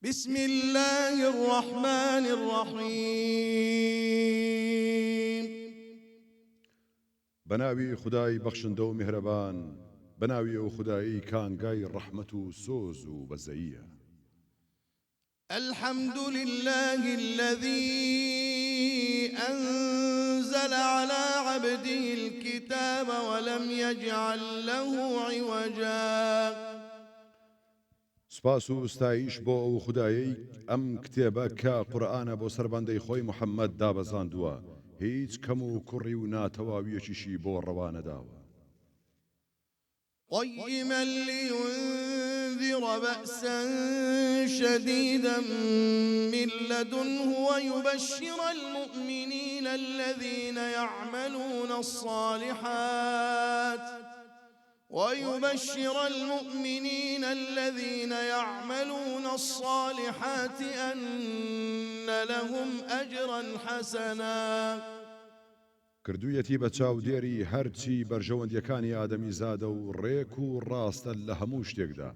بسم الله الرحمن الرحيم بناوي خداي بخشندو مهربان بناوي خداي كانغاي رحمة سوزو بزية. الحمد لله الذي أنزل على عبده الكتاب ولم يجعل له عوجا. سپاسو ستایش بۆ ئەو خدایەی ئەم کتێبە کە قورئانە بۆ سەربەندەی خۆی محەممەد دابەزاندووە هیچ کەم و کوڕی و ناتەواویەکیشی بۆ ڕەوانەداوە. قيما لينذر بأسا شديدا من لدنه ويبشر المؤمنين الذين يعملون الصالحات أن لهم أجرا حسنا. کردوویەتی بە چاودێری هەرچی بەرژەوەندیەکانی ئادەمی زادە و ڕێک و ڕاستە لە هەموو شتێکدا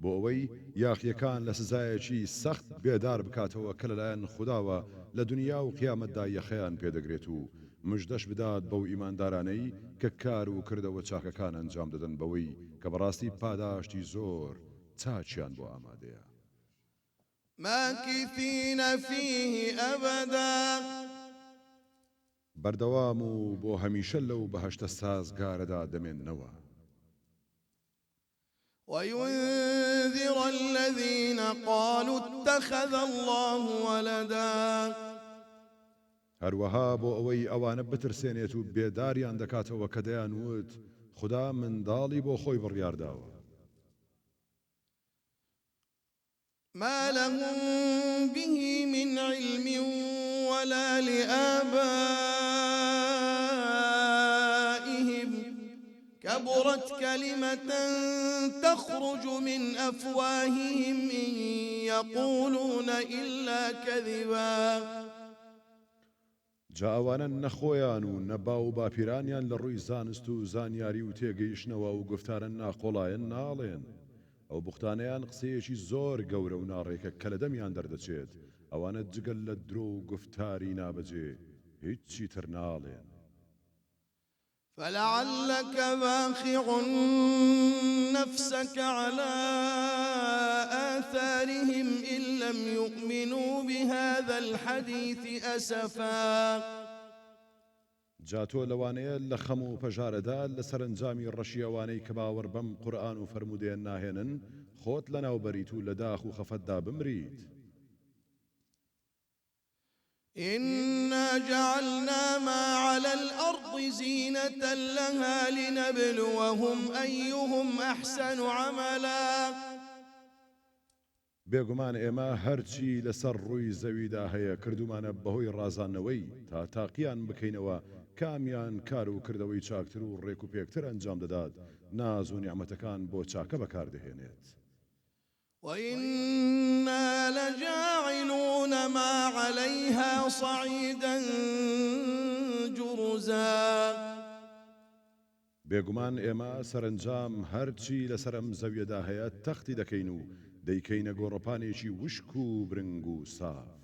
بۆ ئەوەی یاخیەکان لە سزایەکی سەخت بێدار بکاتەوە کە لەلایەن خودداوە لە دنیا و قیامەتدا یەخەیان پێدەگرێت و مژدەش بدات بەو ئیماندارانەی کە کار و کردەوە چاکەکان ئەنجام دەدەن بەوەی کە بەڕاستی پاداشتی زۆر چاچیان بۆ ئامادەیە. ماكثين فيه أبدا بەردەوام و بۆ هەمیشە لەو بەهەشتە سازگارەدا دەمێننەوە. وينذر الذين قالوا اتخذ الله ولدا. هەروەها بۆ ئەوەی ئەوانە بترسێنێت و بێداریان دەکاتەوە کە دەیانوت خدا منداڵی بۆ خۆی بڕیارداوە. ما لهم به من علم ولا لآبائهم كبرت كلمة تخرج من أفواههم إن يقولون إلا كذبا. جا ئەوانە نەخۆیان و نەبا و باپیرانیان لە ڕووی زانست و زانیاری و تێگەیشتنەوە و گفتارە ناقۆڵایەن ناڵێن. ئەو بوختانەیان قسەیەکی زۆر گەورە و ناڕێکە کە لە دەمیان دەردەچێت ئەوانە جگەل لە درۆ و گفتاری نابەجێ هیچی تر ناڵێن. فلعلك باخع نفسك على آثارهم إن لم يؤمنوا بهذا الحديث أسفا. جا تۆ لەوانەیە لە خەم و پەژارەدا لە سەرنجامی ڕەشیەوانەی کە باوەڕ بەم قورئان و فەرمودەیان ناهێنن خۆت لەناوبەریت و لە داخ و خەفەتدا بمریت. إنا جعلنا ما على الأرض زينة لها لنبلوهم أيهم أحسن عملا. بێگومان ئێمە هەرچی لەسەر ڕووی زەویدا هەیە کردومانە بەهۆی ڕازاندنەوەی تا تاقییان بکەینەوە کامیان کار و کردەوەی چاکتر و ڕێک و پێکتر ئەنجام دەدات ناز و نیعمەتەکان بۆ چاکە بەکاردەهێنێت. وإنا لجاعلون ما عليها صعيدا جرزا. بێگومان ئێمە سەرنجام هەرچی لەسەرم زەویەدا هەیە تەختی دەکەین و دەیکەینە گۆڕەپانێکی وشک و برنگ و ساف.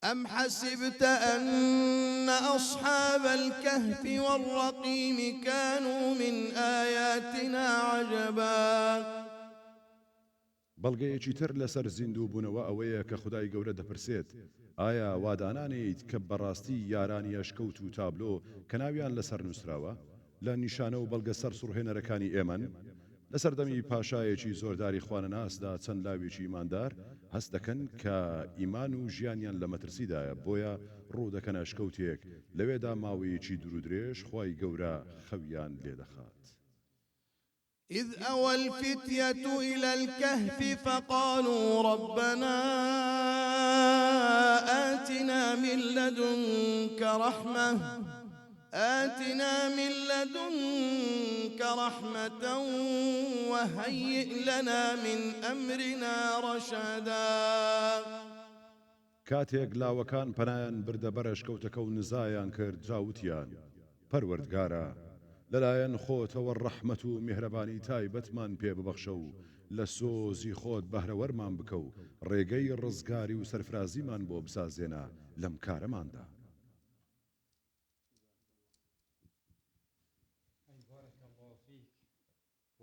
أم حسبت أن أصحاب الكهف والرقيم كانوا من آياتنا عجبا. بەڵگەیەکی تر لەسەر زیندوو بوونەوە ئەوەیە کە خودای گەورە دەپرسێت ئایا وادانانیت کە بەڕاستی یارانی ئەشکەوت و تابلۆ کە ناویان لەسەر نووسراوە لە نیشانە و بەڵگە سەر سوڕهێنەرەکانی ئێمەن لەسەر دەمی پاشایەکی زۆرداری خوانەناسدا چەند لاوێکی ئیماندار هەست دەکەن کە ئیمان و ژیانیان لە مەترسیدایە بۆیە ڕوو دەکەن ئەشکەوتێک لەوێدا ماوەیەکی دوور و درێژ خوای گەورە خەویان لێدەخات. إذ أوى الفتية إلى الكهف فقالوا ربنا آتنا من لدنك رحمة وهيئ لنا من أمرنا رشدا. کاتێک لاوەکان پەنایان بردە بەر ئەشکەوتەکە و نزایان کرد جاوتیان پەروەردگارە لەلایەن خۆتەوە ڕەحمەت و میهرەبانی تایبەتمان پێ ببەخشە و لە سۆزی خۆت بەهرەوەرمان بکە و ڕێگەی ڕزگاری و سەرفرازیمان بۆ بسازێنە لەم کارەماندا.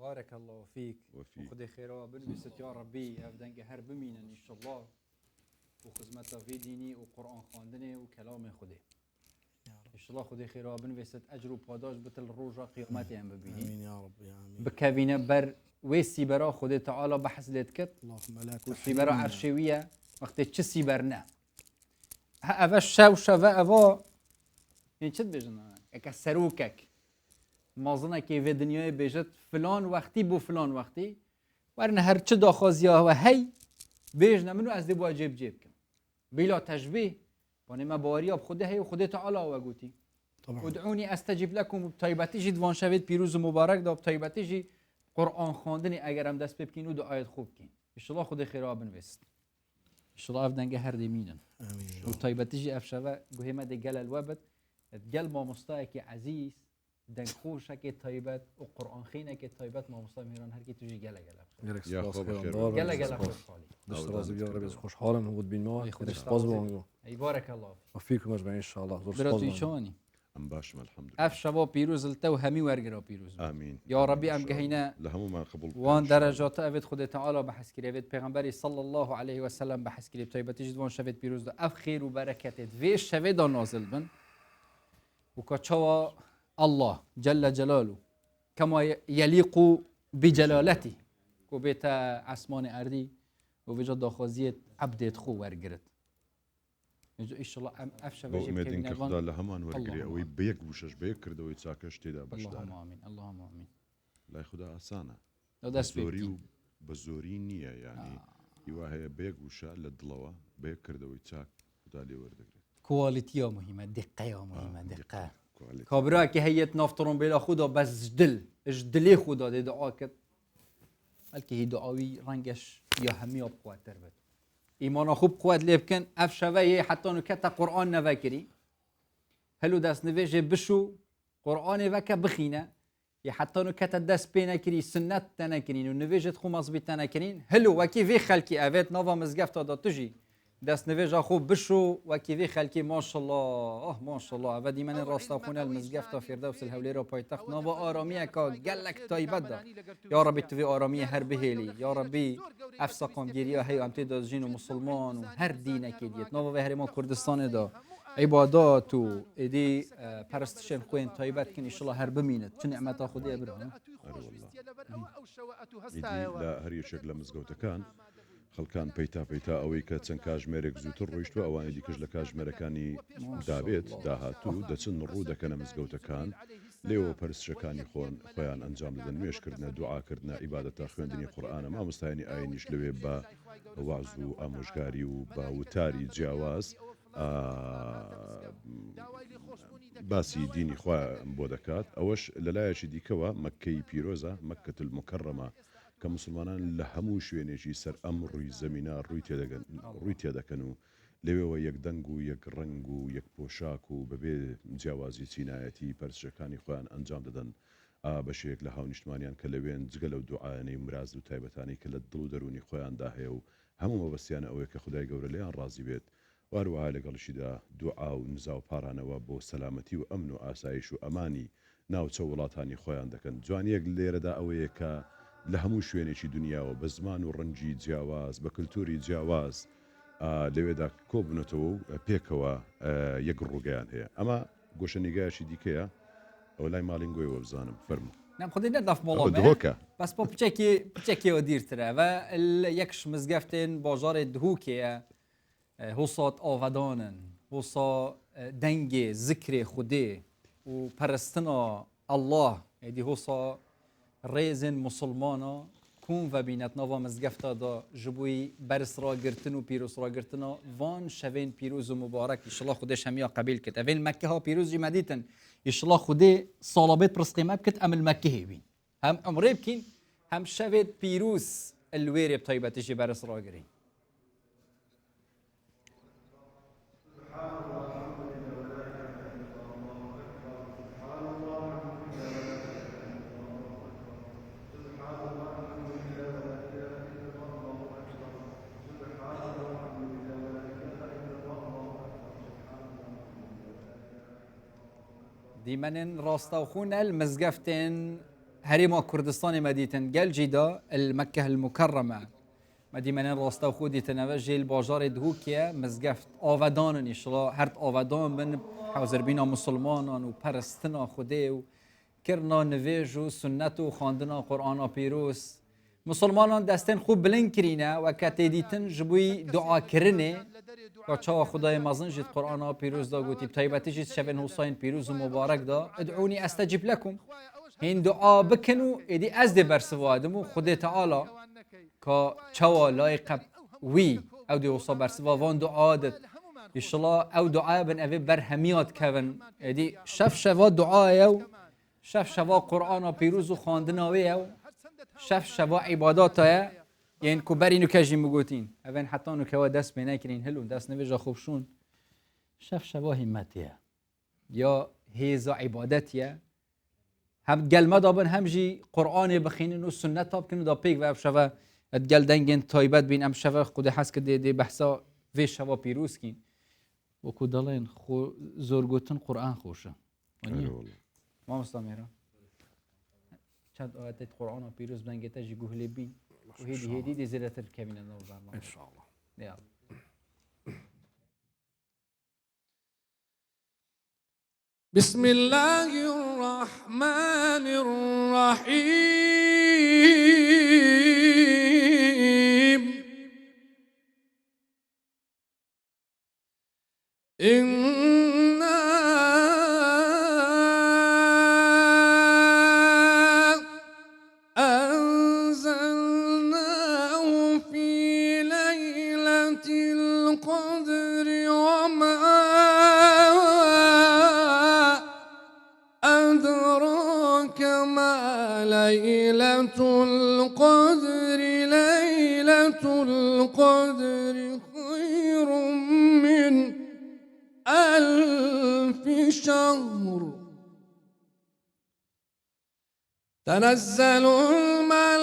بارك الله فيك وخذ خيرا بنويست يا ربي افدنگ هر بمينن ان شاء الله وخدمتا في ديني وقرآن خواندنه وكلام خده ان شاء الله خذ خيرا بنويست اجر و پاداش بتل روجا قيامتي هم ببيني امين يا رب يا امين بكابينه بر ويسي برا خده تعالى بحث لتكت اللهم لا وسي برا عرشويه وقت چه سي برنا ها اوا شو اوا يعني چت بجنا اك سروكك مازنه که و دنیای بیجت فلان وقتی بو فلان وقتی ورنه هر چه داخوازی ها و هی بیج نمنو از دی واجب جیب کن بلا تشبیه وانه ما باوری اب خوده هی و خوده تعالی و گوتی ادعونی استجیب لکم بطایبتی جید وان شوید پیروز و مبارک دا بطایبتی جی قرآن خواندنی اگر هم دست ببکین و دعایت خوب کن انشالله خود خیره بنویست انشالله اف دنگه هر دیمینن و طایبتی جی اف شوه گوهی ما دی گل الوبد گل ما مستایک عزیز دنگ خوشه که طایبت و قرآن خینه که طایبت ما مستای میران هر کی توجی گله گله خوشحالی دست راضی بیا ربی خوشحالم بود بین ما خودش باز بونگو ای بارک الله و فيكم اجمعين ان شاء الله برا توی چانی ام باشم الحمد لله اف شباب پیروز التو همی ورگرا پیروز آمين یا ربی ام گهینا لهم ما قبول وان درجات اوید خود تعالی بحث کری اوید پیغمبری صلی الله علیه و سلم بحث کری طایبتی جدوان شوید پیروز دا اف خیر و برکتت ویش شوید نازل بن و کچوا الله جل جلاله كما يليق بجلالته كوبيت عسمان أرضي وبجد داخوزية عبدت خو ورقرت إن شاء الله أفشى بو مدين كخدا لهمان ورقري أو بيك وشش بيك كردوي تساكش تيدا بشدار اللهم آمين اللهم آمين لا خدا أسانة بزوري بزوري نية يعني يواهي بيك وشا للدلوة بيك كردوي تساك خدا لي ورقري كواليتيا مهمة دقة مهمة دقة كابرا كي هيت نفترون بلا خدا بس جدلي خدا دي دعا كت بلكي هي دعاوي رنگش يا همي بقوات تربت ايمان خوب قوات ليبكن اف شويه حتى انه كتا قران نفكري هلو داس نفيجي بشو قران وكا بخينا يا حتى انه كتا داس بينا كري سنت تنكرين ونفيجت خو مزبط تنكرين هلو وكي في خلقي افيت نوفا مزقفتا دا تجي دست نویجا خوب بشو و کیوی خلکی ماشاءالله ماشاءالله و دیمن راستا خونه المزگفتا فردوس الهولی را پایتخت نوا آرامی که گلک تایبت دا یا ربی توی آرامی هر بهلی یا ربی افسا قامگیری ها هی امتی دا جین و مسلمان و هر دینه که دیت نوا و هرما کردستان دا عبادات و ایدی پرستشن خوین تایبت کن انشالله هر بمیند چه نعمتا خودی ابراهیم ایدی لا هر یشک لمزگوتکان خەڵکان پەیتا ئەوەی کە چەند کاژمێرێک زووتر ڕۆیشتووە ئەوانی دیکەش لە کاژمێرەکانی دابێت داهاتوو دەچن ڕوو دەکەنە مزگەوتەکان لێەوە پەرستشەکانی خۆیان ئەنجام دەدەن نوێشکردنە دوعاکردنە ئیبادەتە خوێندنی قورئانە مامۆستایانی ئاینیش لەوێ بە واز و ئامۆژگاری و بە وتاری جیاواز باسی دینی خوا بۆ دەکات ئەوەش لەلایەکی دیکەوە مەککەی پیرۆزە مەککەت المکەڕەمە کە مسلمانان لە هەموو شوێنێکی سەر ئەم ڕووی زەمینە ڕووی تێدەکەن و لەوێەوە یەک دەنگ و یەک ڕنگ و یەک پۆشاک و بەبێ جیاوازی چینایەتی پەرستشەکانی خۆیان ئەنجام دەدەن بەشێک لە هاونیشتمانیان کە لەوێن جگە لەو دوعایانەی مراز و تایبەتانی کە لە دڵ و دەرونی خۆیاندا هەیە و هەموو مەبەستیانە ئەوەیە کە خودای گەورە لێیان ڕازی بێت واروها لەگەڵشیدا دوعا و نزا و پارانەوە بۆ سەلامەتی و ئەمن و ئاسایش و ئەمانی ناوچە وڵاتانی خۆیان دەکەن جوانیەک لێرەدا ئەوەیە کە لە هەموو شوێنێکی دنیاوە بە زمان و ڕەنگی جیاواز بە کللتوری جیاواز لەوێدا کۆبنەتەوە و پێکەوە یەک ڕووگەیان هەیە ئەمە گۆشەنیگایشی دیکەیە ئەو لای ماڵینگۆیەوە بزانم فەرموو نعم خذي ندف والله بس بو بتشكي ودير ترى و يكش مزقفتين بازار دهوكي هوصات آودانن هوصا دنگ ذکر خودی و پرستنا الله ایدی هوصا ریزن مسلمانا کون و بینت نوا مزگفتا دا جبوی برس را گرتن و پیروز را گرتنا وان شوین پیروز و مبارک انشالله خودش همیا قبیل کت اول مکه ها پیروز جی مدیتن انشالله خودی صالبت پرسقیمه بکت امل مکه بین هم عمره بکین هم شوید پیروز الویری بطایبتشی برس را گرین ديمنن راستوخون المزقفتين هريما كردستان مديتن قال جدا المكة المكرمة مدينة راستوخو ديتنا جيل باجار دهوكيا مزقفت آودان إن شاء الله هرت آودان من حوزر بينا مسلمانان و پرستنا خوده و کرنا نویج و سنت و خواندنا قرآن پیروز مسلمانان دستن خوب بلند کرینه و کتی دیتن جبوی دعا کرنه و چاوا خدای مازن جد قرآن پیروز دا گوتی بطیبتی جد شبن حسین پیروز و مبارک دا ادعونی استجب لکم هین دعا بکنو ایدی از دی برسوادمو خود تعالی که چاوا لایق وی او دی وصا برسوا وان دعا دد انشالله او دعا بن اوی برهمیات کون ایدی شف شوا دعا یو شف شوا قرآن پیروز و خواندنا ویو شف شوا عبادات ها یعنی کو برینو کجی مگوتین اون حتی نو که دست به نکرین هلو دست نویجا خوبشون شف شوا همتیه یا هیزا عبادتیه هم گلمه دابن همجی قرآن بخینن و سنت تاب کنن دا پیک و اب شوا ادگل دنگن تایبت بین ام شوا خود حس که دی بحثا وی شوا پیروز کین و کو دالین خو زورگوتن قرآن خوشه ما مستمره چند آیت قرآن پیروز بنگه جی گوهلی بی و هیدی دی زیرتر کمینه نو برنامه ان شاء الله. يلا بسم الله الرحمن الرحيم إنا أنزلناه في ليلة القدر وما أدراك ما ليلة القدر ليلة القدر خير من 1000 شهر تنزل الملائكة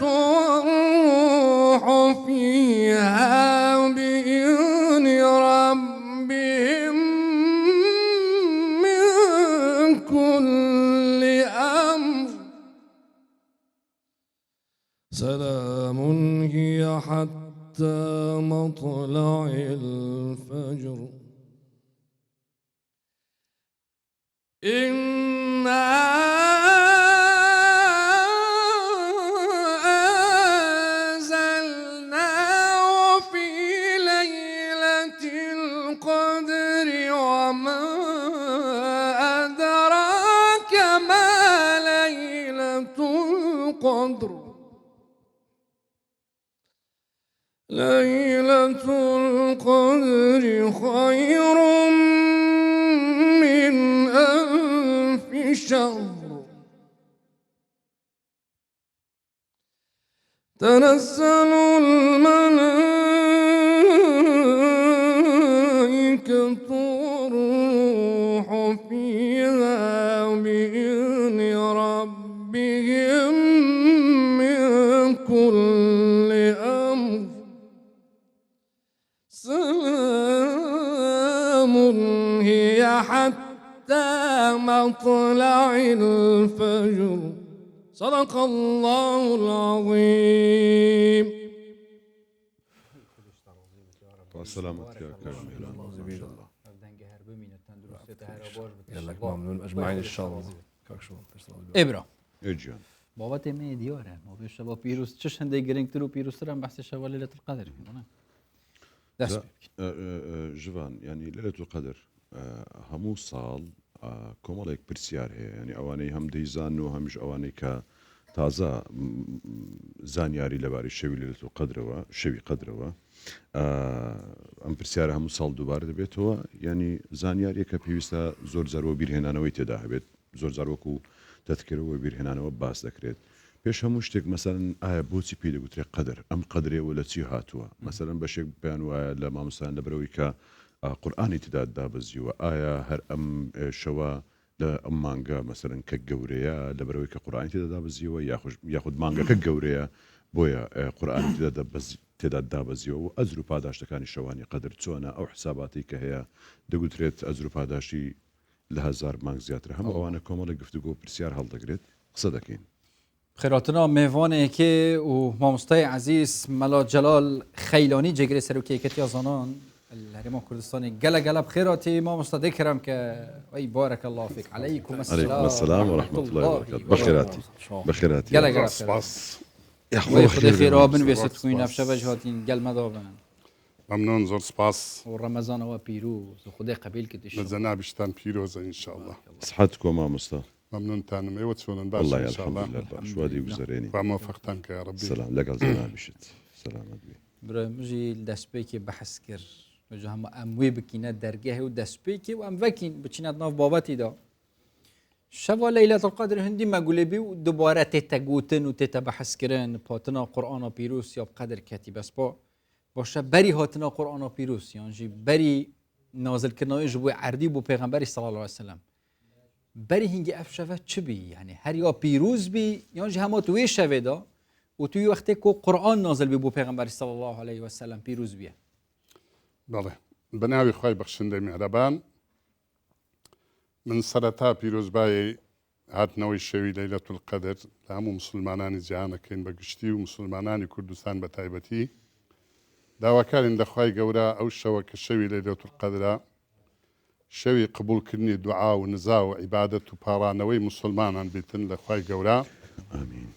والروح فيها بإذن ربهم من كل أمر سلام هي حتى مطلع الفجر إنا أنزلناه في ليلة القدر وما أدراك ما ليلة القدر ليلة القدر خير من 1000 شهر تنزل الملائكة والروح فيها بإذن ربهم من كل أمر سلام هي حتى مطلع الفجر صدق الله العظيم. سلامتك يا كريم. يلا ممنون اجمعين ان شاء الله. كاكشو ابرا اجيان بابا تيمي دياره ما بيش شباب بيروس تش هندي جرينج ترو بيروس ترى بحث شباب ليلة القدر جوان يعني ليلة القدر همو صال كومالك برسيار هي يعني اواني هم ديزان وهمش اواني ك تازه زانیاری لەبارەی شەوی لەیلەتول قەدرەوە شەوی قەدرەوە ئەم پرسیارە هەموو ساڵ دووبارە دەبێتەوە ینی زانیاریەکە پێویستە زۆر جارەوە بیرهێنانەوەی تێدا هەبێت زۆر جار وەکو تەذکرەوە بیرهێنانەوە باس دەکرێت پێش هەموو شتێک مەسەلەن ئایا بۆچی پێی دەگوترێت قەدر ئەم قەدرێوە لە چی هاتووە مەسەلەن بەشێک بەیان وایە لە مامۆستایان لەبەرەوەی کە قورئانی تێدا دابەزیوە ئایا هەر ئەم شەوە لە ئەم مانگە مەسەلەن کە گەورەیە لەبەرەوەی کە قورئانی تێدا دابەزیوە یاخود مانگەکە گەورەیە بۆیە قورئانی تێدا تێدا دابەزیەوە و ئەزر و پاداشتەکانی شەوانی قەدر چۆنە ئەو حساباتی کە هەیە دەگوترێت ئەزر و پاداشی لە 1000 مانگ زیاتر هەموو ئەوانە کۆمەڵە گفتوگۆ پرسیار هەڵدەگرێت قسە دەکەین. خێراتنا میوانێکێ و مامۆستای عزیز مەلا جەلال خەیلانی جێگرێ سەرۆکیەکەتی زانان الهرێما کوردستانی گەلە بخێراتی مامۆستا دەکرم کە ئەی بارەکە الله فیک عەلەیکم السلام ورحمة الله وبركاته بخيراتي بخيراتي گەلە خدای خێرا بنوێست خوین ئەفشە بەش هاتین گەل مەدابن ممنون زۆر سپاس و ڕەمەزانەوە پیرۆز و خدای قبیل کردش لە جەنابشتان پیرۆزە ئینشاءالله. صحتكم مامۆستا ممنونتانم ئێوە چۆنن باش والله ئینشاءالله الحمد لله باش وادي وزريني موفقتان کە یا ربی. سلام لەگەڵ جەنابشت سلامت بێ. برای مژی دەستپێکی بەحث کرد مژە هەموو ئەم وێ بکینە دەرگەهێ و دەستپێکی و ئەم vەکین بچینەت ناو بابەتیدا شەوا لەیلەت القەدر هەندی مەگولێبی و دووبارە تێتە گوتن و تێتە بەحثکردن پاتنا قورئانا پیرۆز یا بقەدر کەتی بەس باشە بەری هاتنا قورئانا پیرۆز یانجی بەری نازلکردنەوەی ji بۆ عەردی بۆ پێغەمبەری صلی الله علیه وسلم بەری هینگی ئەف شەوە چ بی یعنی هەر یا پیرۆز بی یانجی هەموو توێ شەوێدا و توی وەختێک کۆ قورئان نازل بی بۆ پێغەمبەری صلی الله علیه وسلم پیرۆز بیە. بەڵێ بەناوی خوای بەخشندەی میهرەبان من سەرەتا پیرۆزبایە هاتنەوەی شەوی لەیلەت القەدر لە هەموو مسلمانانی جیهانەکەین بە گشتی و مسلمانانی کوردستان بە تایبەتی داواکارین دەخوای گەورە ئەو شەوە کە شەوی لەیلەت القەدرە شەوی قبولکردنی دوعا و نزا و عیبادەت و پاڕانەوەی مسلمانان بیتن لە خوای گەورە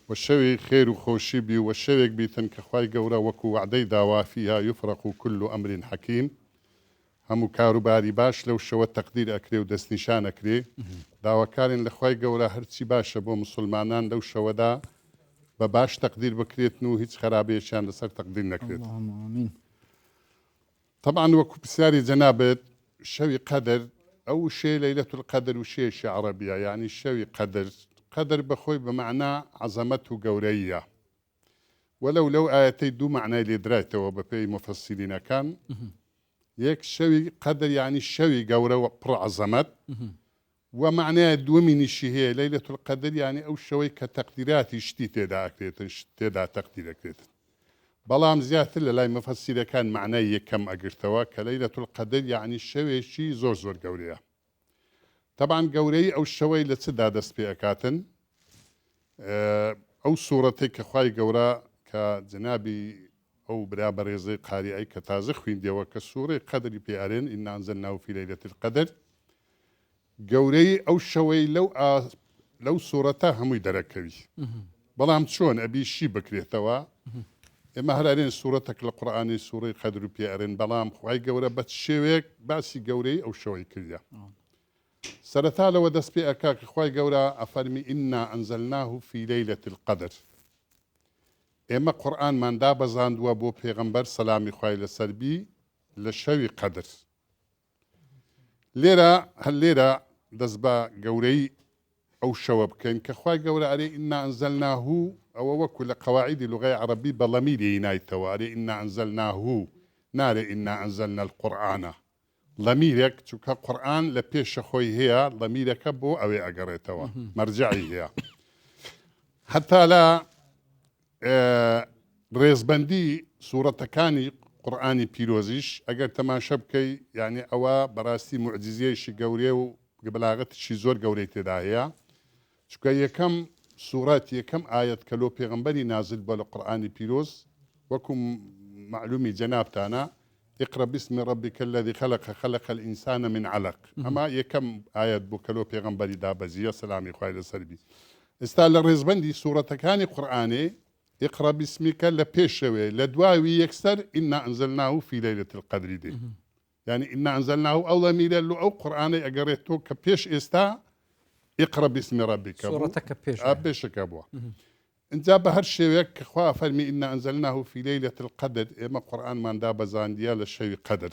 و شەوی خێر و خۆشی بی و شەوێک بیتن کە خوای گەورە وەکو وعدەی داوا فیها یفرق كل أمر حەکیم هەموو کاروباری باش لەو شەوە تەقدیر ئەکرێ و دەستنیشان ئەکرێ داواکارین لە خوای گەورە هەرچی باشە بۆ مسلمانان لەو شەوەدا بە باش تەقدیر بکرێتن و هیچ خراپەیەکیان لەسەر تەقدیر نەکرێت. طبعا وەکو پرسیاری جەنابێت شەوی قەدر ئەو شێ لەیلەت القەدر و شێشی عەرەبیە یعنی شەوی قەدر بەخۆی بەمەعنا عەزەمەت و گەورەییە وەلەو لەو ئاەتەی دوو معنای لێ درایتەوە بە پێی مفەسسیرینەکان یەک شەوی قەدر یعنی شەوی گەورە و پڕ عەزەمەت و معنای دووەمینیشی هەیە لەیلەت القەدر یعنی ئەو شەوەی کە تەقدیراتی شتی تێدا ئەکرێتن تێدا تەقدیر ئەکرێتن بەڵام زیاتر لە لای مەفەسسیرەکان معنای یەکەم ئەگرتەوە کە لەیلەت القەدر یعنی شەوێکی زۆر گەورەیە. طبعا گەورەی ئەو شەوەی لە چدا دەست پێ ئەکاتن ئەو سوورەتەی کە خوای گەورە کە جنابی ئەو برا بەڕێزەی قاریعی کە تازە خوێندیەوە کە سوورەی قەدری پێ ئەرێن ئینا ئەنزەلناهو فی لەیلەت القەدر گەورەی ئەو شەوەی لەو سوورەتە هەمووی دەرەکەوی بەڵام چۆن ئەبیشی بکرێتەوە ئێمە هەرارێن سوورەتێک لە قورئانی سوورەی قەدر و پێ ئەرێن بەڵام خوای گەورە بە شێوەیەک باسی گەورەی ئەو شەوەی کردە. سەرەتا لەوە دەست پێ ئەکا کە خوای گەورە ئەفەرمی ئینا ئەنزەلناهو فی لەیلەت القەدر ئێمە قورئانمان دابەزاندووە بۆ پێغەمبەر سەلامی خوای لەسەربی لە شەوی قەدر. لێرە دەست بە گەورەی ئەو شەوە بکەین کە خوای گەورە ئەرێ ئینا ئەنزەلناهو ئەوە وەکو لە قەواعیدی لوغای عەرەبی بە ڵەمیری نایتەوە ئەرێ ئینا ئەنزەلناهو نارێ ئینا ئەنزەلنا القورئانە ڵەمیرێک چونکە قورئان لە پێشە خۆی هەیە ڵەمیرەکە بۆ ئەوێ ئەگەڕێتەوە مەرجعی هەیە. هەتا لە ڕێزبەندی سوورەتەکانی قورئانی پیرۆزیش ئەگەر تەماشە بکەی یعنی ئەوە بەڕاستی موعجزەیەکی گەورەیە و بەلاغەتیشی زۆر گەورەی تێدا هەیە چونکە یەکەم سوورەت یەکەم ئاەت کە لۆ پێغەمبەری نازل بە لە قورئانی پیرۆز وەکو معلومی جەنابتانە اقرأ باسم ربك الذي خلق الإنسان من علق أما يكم آيات بوكلو پیغمبری دابزیە سلامی خوای لەسەر بی. ئێستا لە ڕێزبەندی سوورەتەکانی قورئانێ اقرأ باسمك لە پێشەوێ لە دواوی یەکسەر ئینا ئەنزەلناهو فی لەیلەت القەدر دێ يعني إنا أنزلناه أو لميلا له أو قرآن أجريته كبيش إستا اقرأ باسم ربك سورتك بيش كابوا انت بهر شيء خوا فرمي إنا أنزلناه في ليلة القدر إما قرآن من داب زانديا للشيء قدر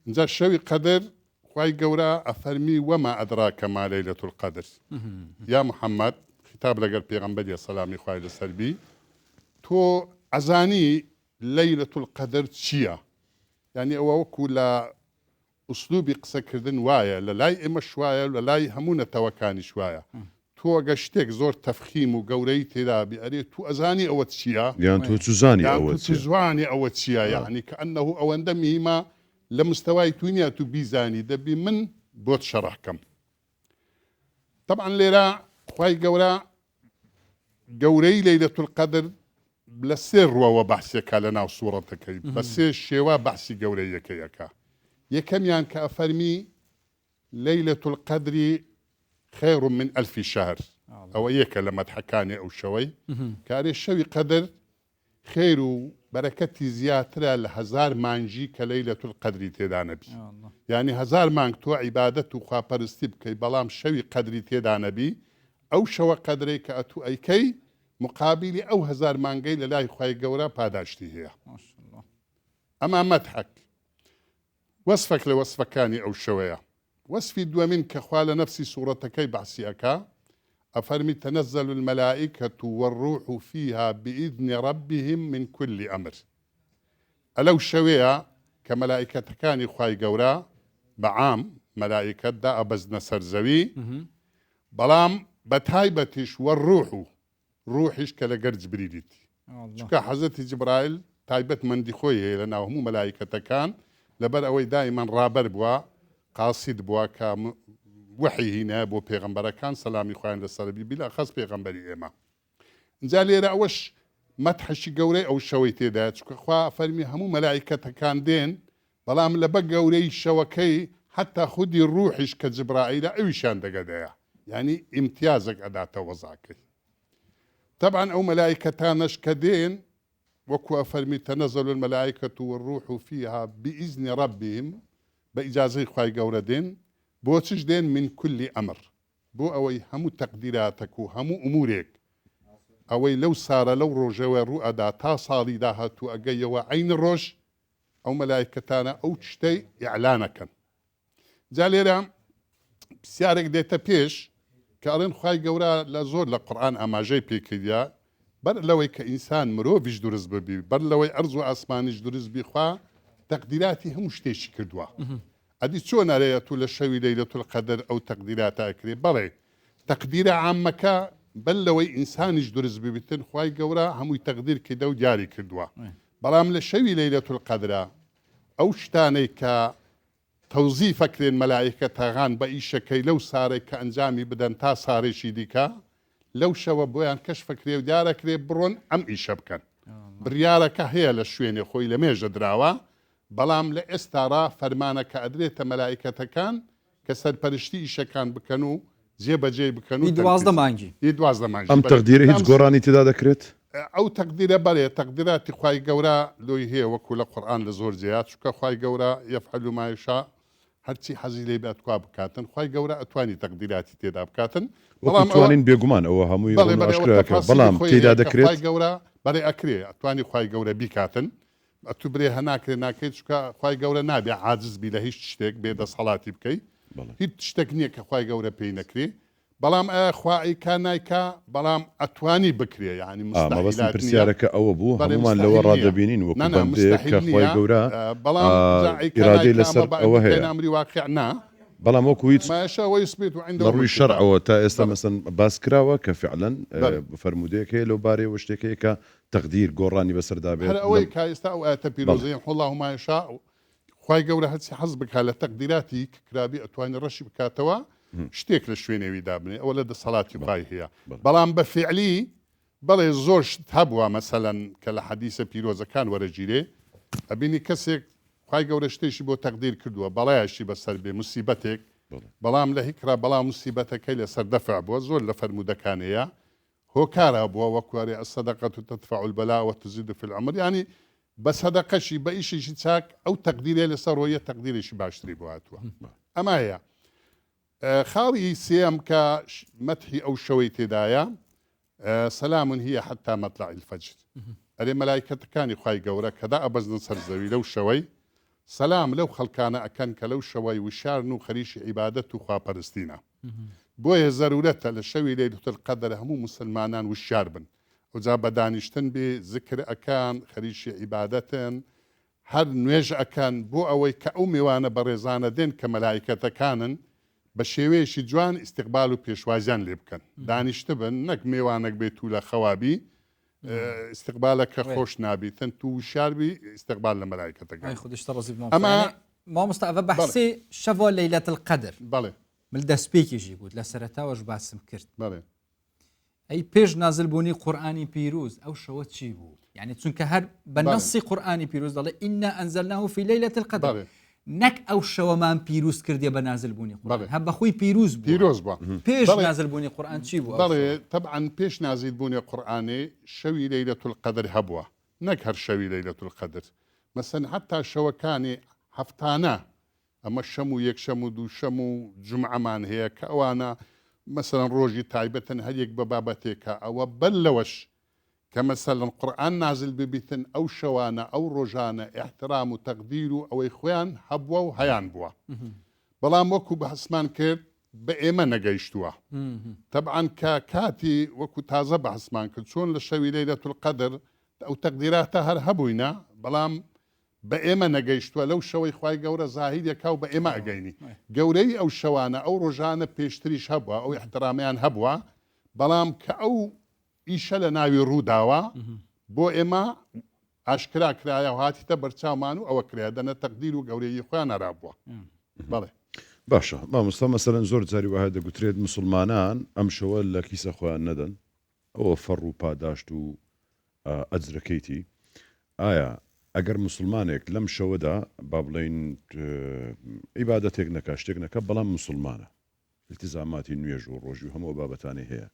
انت الشيء قدر خواي قورا أفرمي وما أدراك ما ليلة القدر يا محمد خطاب لقى البيغمبر يا سلامي خواي للسلبي تو أزاني ليلة القدر تشيا يعني أو كل أسلوبي قصة كردن وايا للاي إما شوية للاي همونة توكاني شوية تۆ گەشتێک زۆر تەفخیم و گەورەی تێدا بیئەرێ تو ئەزانی ئەوە چییە یان تۆ چزانی یان ئەوە تو زوانی ئەوە چییە یعنی کە ئەنەهو ئەوەندە میمە لە مستەوای توینیا تو بیزانی دەبی من بۆت شەڕحکەم. طبعا لێرە خوای گەورە گەورەی لەیلەتول القەدر لە سێ ڕوەوە بەحسێکا لە ناو سوورەتەکەی بە سێ شێوە بەحسی گەورەیەکەیەکە. یەکەمیان کە ئەفەرمی لەیلەتول القەدری خەیر من ئەلفی شەهر، ئەوە یەکە لە مەدحەکانی ئەو شەوەی کارێ شەوی قەدر خێر و بەرەکەتی زیاترە لە 1000 مانگی کە لەیلەتول القەدری تێدا نەبی. یعنی 1000 مانگ تۆ عیبادەت و خواپەرستی بکەی بەڵام شەوی قەدری تێدا نەبی، ئەو شەوە قەدرەی کە ئەتوو ئەیکەی مقابلی ئەو 1000 مانگەی لە لای خوای گەورە پاداشتی هەیە. ئەما مەدحەک وەسفێک لە وەسفەکانی ئەو شەوەیە. وەسفی دووەمین کە خوا لە نەفسی سوورەتەکەی بەحسی ئەکا ئەفەرمی تەنەزەل المەلائیکەة والروح فیها بئیذن ربهم من كل ئەمر. ئەلەو شەوەیە کە مەلائیکەتەکانی خوای گەورە بەعام مەلائیکەتدا ئەبەزنە سەر زەوی، بەڵام بە تایبەتیش وەڕوح و ڕوحیش کە لەگەر جبریلیتی، چونکە حەزەتی جبرائیل تایبەتمەندی خۆی هەیە لە ناو هەموو مەلائیکەتەکان لەبەر ئەوەی دایمەن ڕابەر بووە قاسید بووە کە وحی هینە بۆ پێغەمبەرەکان سەلامی خوایان لەسەربی بلەخەس پێغەمبەری ئێمە. اینجا لێرە ئەوەش مەدحەشی گەورەی ئەو شەوەی تێدایە، چونکە خوا فەرمی هەموو مەلائیکەتەکان دێن بەڵام لەبە گەورەی شەوەکەی حتا خودی ڕوحیش کە جبرائیلە ئەویشان دەگەدەیە، یعنی ئیمتیازێک ئەداتە وەزاکەی. طبعا ئەو مەلائیکەتانەش کە دێن وەکو ئەفەرمی تەنەزەل المەلائیکەة والروح فیها بئیذن ربهم، بە ئیجازەی خوای گەورە دێن بۆ چش دێن من كل ئەمر، بۆ ئەوەی هەموو تەقدیراتەک و هەموو ئومورێک ئەوەی لەو سارە لەو ڕۆژەوە ڕوو ئەدا تا ساڵی داهاتوو ئەگەیەوە عین ڕۆژ ئەو مەلائیکەتانە ئەو شتەی ئیعلانەکەن. جا لێرە پرسیارێک دێتە پێش کە ئەڵێن خوای گەورە لە زۆر لە قورئان ئاماژەی پێکردیا بەر لەوەی کە ئینسان مرۆڤیش دروست ببی، بەر لەوەی ئەرز و ئاسمانیش دروست بیخوا تەقدیراتی هەموو شتێکی کردووە. ئەدی چۆن ئەرەیە تو لە شەوی لەیلەتول القەدر ئەو تەقدیراتە ئەکرێ؟ بەڵێ تەقدیرە عامەکە بەر لەوەی ئینسانیش دروست ببیتن خوای گەورە هەمووی تەقدیر کردە و دیاری کردووە. بەڵام لە شەوی لەیلەتول القەدرە ئەو شتانەی کە تەوزیع فەکرێن مەلائیکەتەکان بە ئیشەکەی لەو سارێک کە ئەنجامی بدەن تا سارێکی دیکە لەو شەوە بۆیان کەش فەکرێ و دیارەکرێ بڕۆن ئەم ئیشە بکەن. بڕیارەکە هەیە لە شوێنێ خۆی لە مێژە دراوە، بەڵام لە ئێستاڕا فەرمانەکە ئەدرێتە مەلائیکەتەکان کە سەرپەرشتی ئیشەکان بکەن و جێبەجێ بکەن و 12 مانگی. 12 مانگی. ئەم تەقدیرە هیچ گۆڕانی تێدا دەکرێت؟ ئەو تەقدیرە بەڵێ تەقدیراتی خوای گەورە لۆی هەیە وەکو لە قورئان لە زۆر جێات، چونکە خوای گەورە یەفعەل ما یەشاء، هەرچی حەزی لێ بێت توا بکاتن خوای گەورە ئەتوانی تەقدیراتی تێدا بکاتن. بەڵام توانین بێگومان ئەوە هەمووی ئاشکراکە، بەڵام تێدا دەکرێت گەورە بەڵێ ئەکرێ ئەتوانی خوای گەورە بیکاتن. ئەتو برێ هەناکرێ ناکەیت چکە خوای گەورە نابێ عاجز بی لە هیچ شتێک بێ دەسەڵاتی بکەیت، هیچ شتێک نییە کە خوای گەورە پێی نەکرێ، بەڵام ئەیە خوا ئەیکا نایکا بەڵام ئەتوانی بکرێ، یعنی مەبەستم پرسیارەکە ئەوە بوو هەمومان لەوە ڕادەبینین وەکو بەندەیەک کە خوای گەورە بەڵام ئیرادەی لەسەر ئەوە هەیە، ئەمری واقع نا بەڵام وەکو هیچ لە ڕووی شەرعەوە تا ئێستا مەسەن باس کراوە کە فعلەن فەرمودەیەک هەیە لەو بارەیەوە شتێکەیە کە تەقدیر گۆڕانی بەسەردا بێت. هەر ئەوەی کە ئێستا ئەو ئاەتە پیرۆزەی اللهم ما یشاء خوای گەورە هەرچی حەز بکات لە تەقدیراتی کرابی ئەتوانێت ڕەشی بکاتەوە شتێک لە شوێنێوی دابنێ، ئەوە لە دەسەڵاتی خوای هەیە. بەڵام بە فعلی بەڵێ زۆر شت هەبووە مەسەلەن کە لە حەدیثە پیرۆزەکان وەرەگیرێ ئەبینی کەسێک خوای گەورە شتێکی بۆ تەقدیر کردووە بەڵایەشی بەسەر بێ موسیبەتێک، بەڵام لە هیکرا بەڵام موسیبەتەکەی لەسەر دەفع بووە. زۆر لە فەرمودەکانەیە هۆکارە بووە وەکوارێ الصەدەقەۃ تەدفع البەلاء وتزيد في العمر، یعنی بە سەدەقەشی بە ئیشێکی چاک ئەو تەقدیرێ لەسەر ڕۆیە تەقدیرێکی باشتری بۆ هاتووە. ئەمە هەیە. خاڵی سێم کە مەدحی ئەو شەوەی تێدایە سەلام هي حتى مطلع الفجر، ئەرێ مەلایکەتەکانی خوای گەورە کەدا ئەبەزنن سەر زەوی لەو شەوەی سەلام لەو خەڵکانە ئەکەن کە لەو شەوەی وشارن و خەریشی عیبادەت و خواپەرستینە. بۆیە زەرورەتە لە شەوی لەیلەتول القەدر هەموو مسلمانان وشار بن، ئەوجا بە دانیشتن بێ ذکر ئەکان خەریشی عیبادەتن، هەر نوێژ ئەکەن بۆ ئەوەی کە ئەو میوانە بەڕێزانە دێن کە مەلایکەتەکانن بە شێوەیەشی جوان استقبال و پێشوازیان لێ بکەن دانیشتە بن نەک میێوانێک بێت و لە خەوابی استقبالەکە خۆش نابیتن تو شاربی استقبال لە مەلایکەتەکە خودش ڕزی ئەمە مامۆستا بەحسی شەوە لەیلەت القەدر بەڵێ من دەستپێکیژی بوو لە سەرەتاوەش باسم کرد بەڵێ ئەی پێش نازلبوونی قورآانی پیرۆز ئەو شەوە چی بوو یعنی چونکە هەر بە نەسی قورآانی پیرۆز دەڵێ ئیننا ئەنزەلناه فی لەیلەت القەدر نەک ئەو شەوەمان پیرۆز کردێ بە نازلبوونی قورآن هە بەخۆی پیرۆز بووە پێش نازلبوونی قورآن چی بوو بەڵێ طبعا پێش نازلبوونی قورآنێ شەوی لەیلەت القەدر هەبووە نەک هەر شەوی لەیلەت القەدر مەسەن حتا شەوەکانی هەفتانە ئەمە شەم و یەکشەم و دووشەم و جمعەمان هەیە کە ئەوانە مەسەن ڕۆژی تایبەتن هەریەک بە بابەتێکە ئەوە بەر لەوەش کە مەسەلەن قورآن نازل ببیتن ئەو شەوانە ئەو ڕۆژانە احترام و تەقدیر و ئەوەی خۆیان هەبووە و هەیان بووە بەڵام وەکو بەحسمان کرد بە ئێمە نەگەیشتووە طبعا کە کاتی وەکو تازە بەحسمان کرد چۆن لە شەوی لەیلەت القەدر ئەو تەقدیراتە هەر هەبووینە بەڵام بە ئێمە نەگەیشتووە لەو شەوەی خوای گەورە زاهیرێکا و بە ئێمە ئەگەینی گەورەی ئەو شەوانە ئەو ڕۆژانە پێشتریش هەبووە ئەو احترامیان هەبووە بەڵام کە ئەو ئیشە لە ناوی ڕووداوە بۆ ئێمە ئاشکرا کرایە و هاتیتە بەرچاومان و ئەوە کرێ دەنە تەقدیر و گەورەی خۆیان هەرابووە بەڵێ باشە مامۆستا مەسەلەن زۆر جاری وایە دەگوترێت مسلمانان ئەم شەوە لە کیسە خۆیان نەدەن ئەوە فەڕ و پاداشت و ئەجرەکەیتی ئایا ئەگەر مسلمانێک لەم شەوەدا با بڵێن عیبادەتێک نەکا شتێک نەکە بەڵام مسلمانە التزاماتی نوێژ و ڕۆژی و هەموو بابەتانی هەیە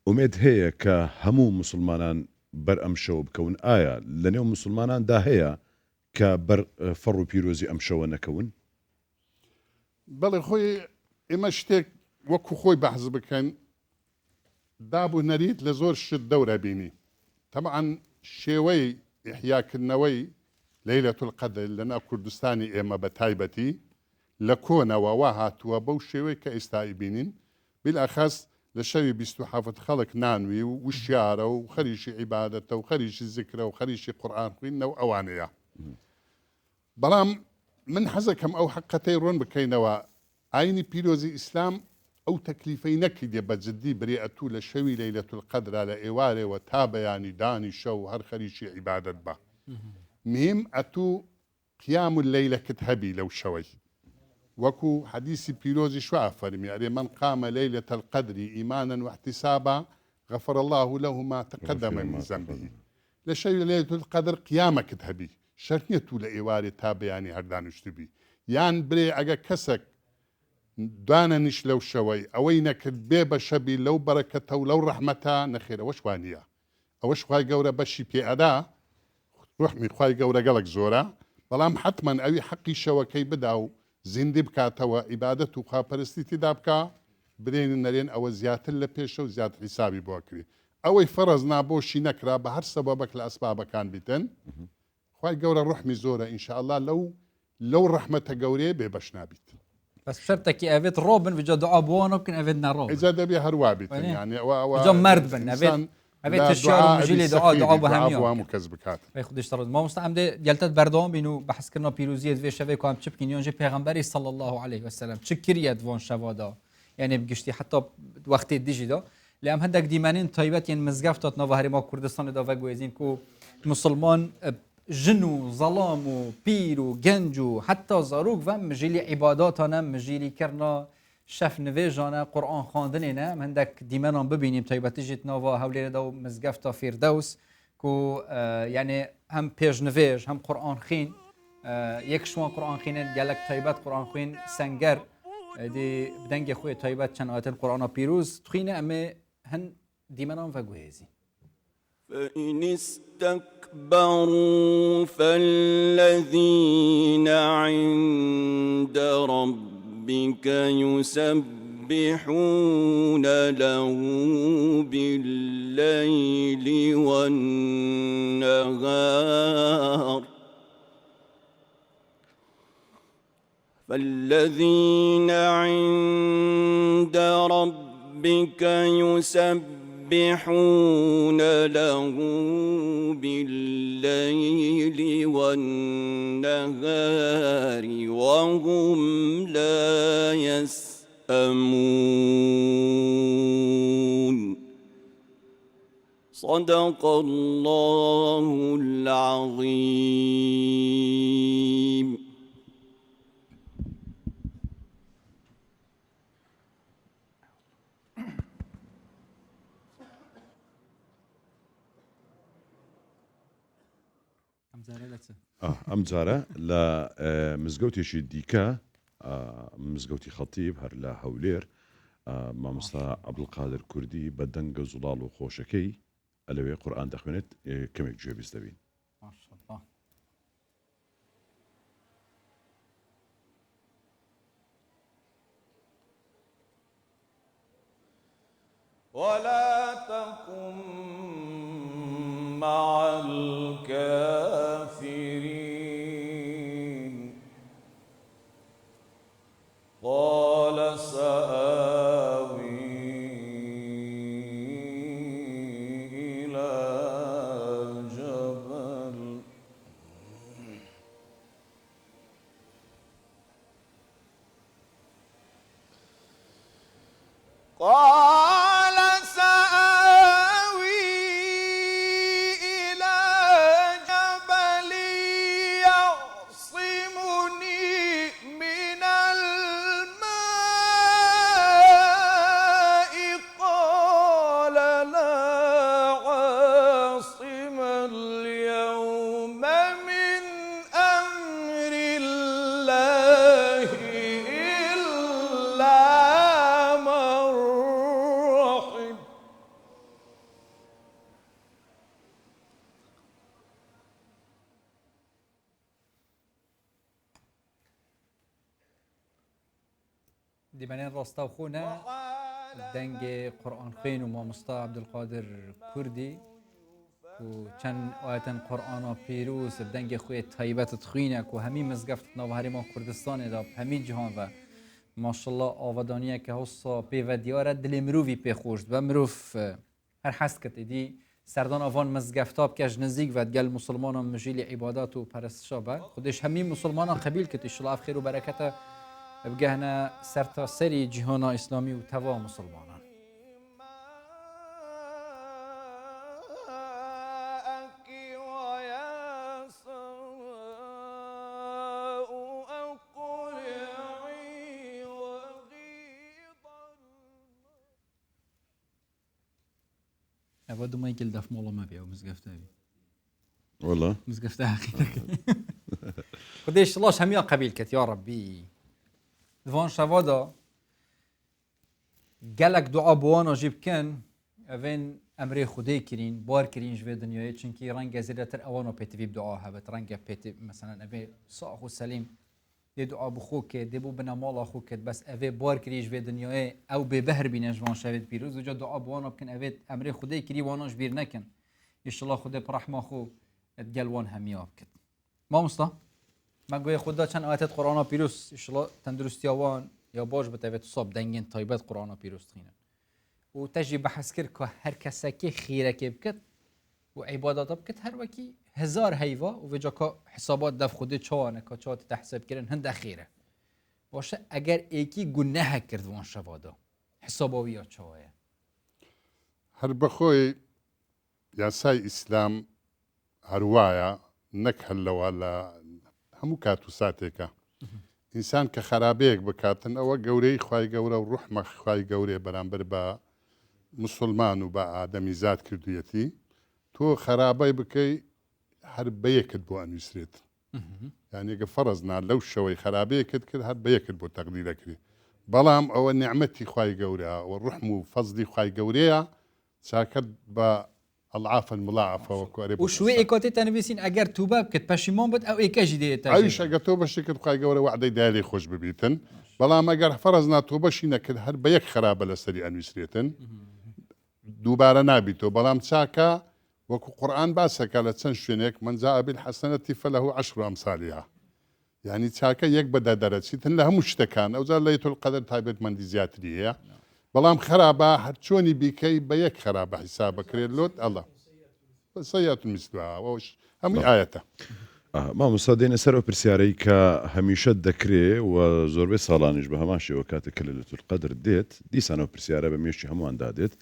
ئومێد هەیە کە هەموو مسلمانان بەر ئەم شەوە بکەون ئایا لە نێو مسلماناندا هەیە کە بەر فەڕ و پیرۆزی ئەم شەوە نەکەون بەڵێ خۆی ئێمە شتێک وەکو خۆی بەحز بکەن دابوو نەریت لە زۆر شت دەورە بینی طبعا شێوەی ئیحیاکردنەوەی لەیلەت القەدر لەناو کوردستانی ئێمە بە تایبەتی لە کۆنەوە وا هاتووە بەو شێوەی کە ئێستایی بینین بلئەخەس لە شەوی 27 خەڵک نانوی و وشیارە و خەریشی عیبادەتە و خەریشی زیکرە و خەریشی قورئان خوێندنەوە ئەوانەیە بەڵام من حەزەکەم ئەو حقەتەی ڕۆن بکەینەوە ئاینی پیرۆزی ئیسلام ئەو تەکلیفەی نەکردێ بە جددی برێئەتوو لە شەوی لەیلەت القەدرا لە ئێوارێەوە تا بەیانی دانی شەو هەر خەریشی عیبادەت بە مهم ئەتوو قیام اللەیلەکت هەبی لەو شەوەی وەکو حەدیسی پیرۆزی شوا فەرمی ئەرێ من قام ليلة القدر إيمانا واحتسابا غفر الله له ما تقدم من ذنبه لشيء ليلة القدر قيامك هبي شرطية لإيواري تابعاني هردان اشتبي يان بري أجا كسك دانا نش لو شوي أوينك بيبا شبي لو بركته ولو رحمته نخير وش وانيا أوش خواي جورا بشي بي أدا روح مي خواي جورا قالك زورا بلام حتما أوي حقي شوكي بداو زیندی بکاتەوە عیبادەت و خواپەرستی تێدا بکە برێن نەرێن ئەوە زیاتر لە پێشە و زیات حیسابی بۆ کردی ئەوەی فەرەز نابۆشی نەکرا بە هەر سەبەبەک لە ئەسبابەکان بیتن خوای گەورە ڕحمی زۆرە ئینشاءالله لەو ڕەحمەتە گەورەیە بێبەش نابیت بس شرطك أبيت روبن في جد أبوانه يمكن أبيت نروب إذا دبي هروا بيتن يعني جم مرد بن أبيت الشعر مجيلي دعاء بهميون مكذبكات خودش ترى ما مستعمل جلتت بردام بينو بحس كنا بيروزية في شباب كام تشب كنيون جي پیغمبري صلى الله عليه وسلم تشكريت وان شوادا يعني بقشتي حتى وقت الديجي دا لأم هندك ديمانين طيبات يعني مزقفتات نوهري ما كردستان دا وجوزين كو مسلمان جنو ظلام و بير و جنج و حتى زاروك و مجيلي عباداتنا مجيلي كرنا شف نویجانه قرآن خواندنه هندك دیمنان ببینیم طیبتی جیت نوا هولیر دو مزگفتا فیردوس کو یعنی هم پیش نویج هم قرآن خین یک شوان قرآن خینه گلک طیبت قرآن خین سنگر دی بدنگ خوی طیبت چند آیت قرآن پیروز تخینه اما هن دیمنان و گوهزی فإن استكبروا فالذين عند ربك يسبحون له بالليل والنهار فالذين عند ربك يسبحون له بالليل والنهار وهم لا يسأمون يسأمون صدق الله العظيم. ئەم جارە لە مزگەوتێکی دیکە مزگەوتی خەتیب هەر لە هەولێر مامۆستا عەبدولقادر کوردی بە دەنگە زوڵاڵ و خۆشەکەی ئەلەوێ قورئان دەخوێنێت کەمێک گوێبیست دەبین. ماشاءالله. ولا تكن مع الكافرين قال سآوي إلى جبل قال سآوي إلى جبل يعصمني من الماء قال لا عاصم اليوم من أمر الله إلا من رحم دیبەنێن ڕۆستا و خۆنە دەنگێ قورئان خوێن و مامۆستا عەبدولقادر کوردی و چەند ئاەتەن قورئانا پیرۆز دەنگێ خوێ تایبەتت خوێنێک و هەمی مزگەفت ناوهەرێما کوردستانێدا هەمی جیهان بە ماشەڵڵا ئاوادانیەکە هەوسا پێوە دیارە دلێ مرۆڤی پێخۆشت بە مرۆڤ هەر حەست کرد ئیدی سەردان ئەڤان مزگەفتا بکەش نزیک و گەل موسڵمانان مژیلی عیبادات و پەرستشا بە خودش هەمی موسڵمانان قەبیل کرد ئینشەڵڵا ئەف خێر و بەرەکەتە بگەهنە سەرتاسەری جیهانا ئیسلامی و تەوا موسڵمانان. ئەوە دومای گل دەف مۆڵەمە بێ و مزگەفتەوی والله مزگەفتە حەقیقەکە خودش لاش هەمیان قەبیل کرد یا ڕەبی دوان شەوادا gelek dua بۆوانە ژی بکەن ئەڤێن ئەمرێ خودەی کرین بار کرین ژێ دنیای چونکی ڕەنگە زیاتر ئەوانە پێتوی دعا هەبێت ڕەنگە پێ مەسەلەن ئەڤێ ساح و سەلیم دێ دعا بخۆ کرد دێ بۆ بنە ماڵا خۆ کرد بەس ئەڤێ بار کری ژێ دنیای ئەو بێ بەهر بینە ژوان شەوێت پیرۆز و جا دعا بۆوانە بکەن ئەڤێت ئەمرێ خودەی کری وانەش بیر نەکەن ئینشەڵڵا خودێ پڕەحما خۆ گەلوان هەمییا بکرد. مامۆستا مەگوێ خوددا چەند ئاەتێت قورئانا پیرۆز ئینشەڵڵا تەندروستیاوان یا باش بتەوێت ساب دەنگێن تایبەت قورئانا پیرۆز خوێنن و تەژی بەحەس کرد کە هەر کەسێکی خیرەکێ بکرد و عیبادەتە بکرد هەر وەکی هزار هەیڤا و vêca ka حسابات دەف خودê çawane ka çawa te hesabkirin hin de xêr e. Baş e eger êkî gunehek kird wan şevada hesaba wî ya çawa ye. هەر بەخۆی یاسای ئیسلام هەروایە نەک هەر لەوە لە هەموو کات و ساتێکە ئینسان کە خەرابەیەک بکاتن ئەوە گەورەی خوای گەورە و ڕوحمە خوای گەورێ بەرامبەر بە مسلمان و بە ئادەمی زاد کردوویەتی تۆ خەرابەی بکەی هەر بەیەکت بۆ ئەنووسرێت یعنی ئەگە فەرەزنا لەو شەوەی خەرابەیەکت کرد هەر بەیەکت بۆ تەقدیرەکری بەڵام ئەوە نیعمەتی خوای گەورە و ڕوحم و فەزلی خوای گەورەیە چاکەت بە العافا المضاعفة وكوارب وشوي إيكوتي تنبيسين أجر توباب كت باشيمون بد أو إيكاجي دي تاجي أيش أجر توبة شكل خاي جورا وعدي دالي خوش ببيتن بلا ما أجر فرزنا توبة شينا كد هر بيك خرابة لسري أنوسريتن دوبارة نابيتو بلا مساكا وكو قرآن باسك على تنشينك من جاء بالحسنة فله 10 أمثالها يعني تاكا يك بدا درجتن لها مشتكان أو زال ليت القدر تايبت من دي زياترية بلام خرابة هرچوني بيكي بيك خرابة حسابك ريلوت الله سيئة مثلها وش هم آيته مامۆستا دێنە سەرەوە پرسیارەی کە هەمیشە دەکرێ و زۆربەی ساڵانیش بە هەماشەوە کاتێک کە لەیلەتول قەدر دێت دیسانەوە پرسیارە بە مێشتی هەموواندا دێت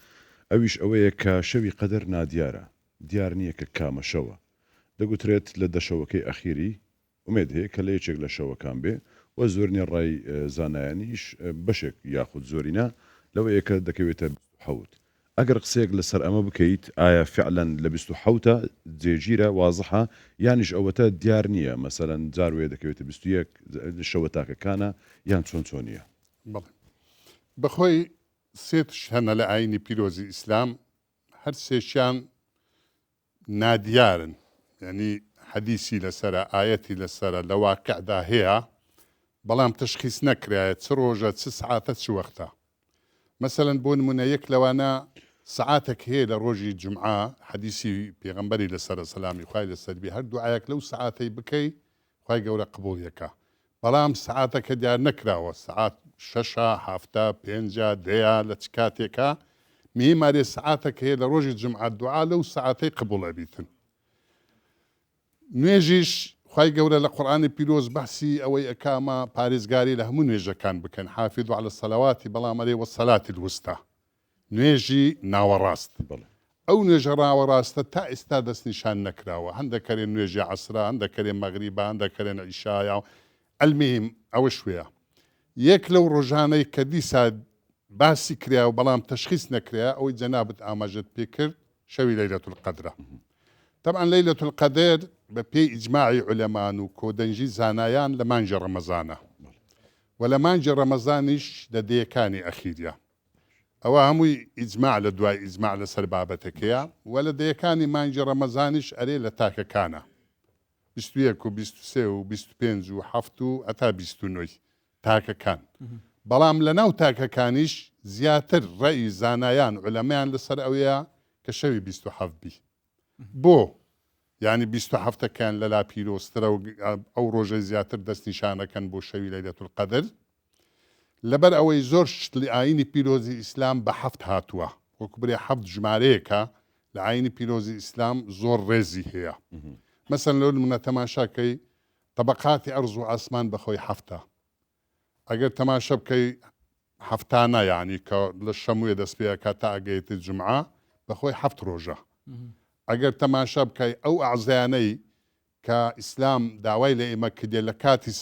ئەویش ئەوەیە کە شەوی قەدر نادیارە دیار نییە کە کامە شەوە دەگوترێت لە دەشەوەکەی ئەخیری ومێد هەیە کە لە یەکێک لە شەوەکان بێ و زۆرنی ڕای زانایانیش بەشێک یاخود زۆرینە لەوە یەکە دەکەوێتە حەوت ئەگەر قسەیەک لەسەر ئەمە بکەیت ئایا فعلەن لە 26 جێگیرە وازحە یانیش ئەوەتە دیار نییە مەسەرەن جاروێ دەکەوێتە 21 شەوە تاکەکانە یان چۆنیە بەڵێ بەخۆی سێتش هەنە لە ئاینی پیرۆزی ئیسلام هەر سێشیان نادیارن یعنی حەدیسی لەسرە ئاەتی لەسرە لە واقعدا هەیە بەڵام تشخیص نەکرایە چ ڕۆژە چ سعاتە چ وەختە مثلەن بۆ نمونە یەک لەوانە سعاتێک هەیە لە ڕۆژی جمعە حەدیسی پێغەمبەری لەسرە سەلامی خوای لەسەربی هەر دوعایەک لەو سعاتەی بکەی خوای گەورە قبوڵیەکە بەڵام سعاتەکە دیار نەکراوە سعات 6 7 5 دەیە لە چ کاتێکە میمارێ سعاتێک هەیە لە ڕۆژی جمعە دوعا لەو سعاتەی قبوڵە بیتن نوێژیش خوای گەورە لە قورئانی پیرۆز بەحسی ئەوەی ئەکامە پارێزگاری لە هەموو نوێژەکان بکەن حافظوا علی الصلوات بەڵام ئەرێ وەسەلات الوستا نوێژی ناوەڕاست ئەو نوێژە ڕاوەڕاستە تا ئێستا دەستنیشان نەکراوە هەندەکەرێن نوێژی عەسرە هەندەکەرێن مەغریبە هەندەکەرێن عیشایە ئەلمیم ئەوە شوێیە یەک لەو ڕۆژانەی کە دیسا باسی کراوە بەڵام تەشخیص نەکرا ئەوەی جەنابەت ئاماژەت پێ کرد شەوی لەیلەتول قەدرە طبعا لەیلەتول قەدر بە پێی ئیجماعی عولەمان و کۆدەنجی زانایان لە مانجی ڕەمەزانە و لە مانجی ڕەمەزانیش لە دەیەکانی ئەخیریە ئەوە هەمووی ئیجماع لە دوای ئیجماع لەسەر بابەتەکەیە و لە دەیەکانی مانجی ڕەمەزانیش ئەرێ لە تاکەکانە 21 و 23 و 25 و 7 و ئەتا 29 تاکەکان بەڵام لە ناو تاکەکانیش زیاتر ڕێی زانایان عولەمایان لەسەر ئەوەیە کە شەوی 27 بی بۆ یعنی 27کان لەلا پیرۆسترە و ئەو ڕۆژەی زیاتر دەستنیشانەکەن بۆ شەوی لەیلەتول قەدر لەبەر ئەوەی زۆر شت لە ئاینی پیرۆزی ئیسلام بە هەفت هاتووە وەکو برێ هەفت ژمارەیەکە لە ئاینی پیرۆزی ئیسلام زۆر ڕێزی هەیە مەسەن لەو نمونە تەماشاکەی طبقاتی ئەرز و ئاسمان بەخۆی هەفتە ئەگەر تەماشە بکەی هەفتانە یعنی کە لە شەموویە دەست پێەکە تا ئەگەیەتی جمعە بەخۆی هەفت ڕۆژە ئەگەر تەماشا بکەی ئەو ئەعزایانەی کە ئیسلام داوای لە ئێمە کردێ لە کاتی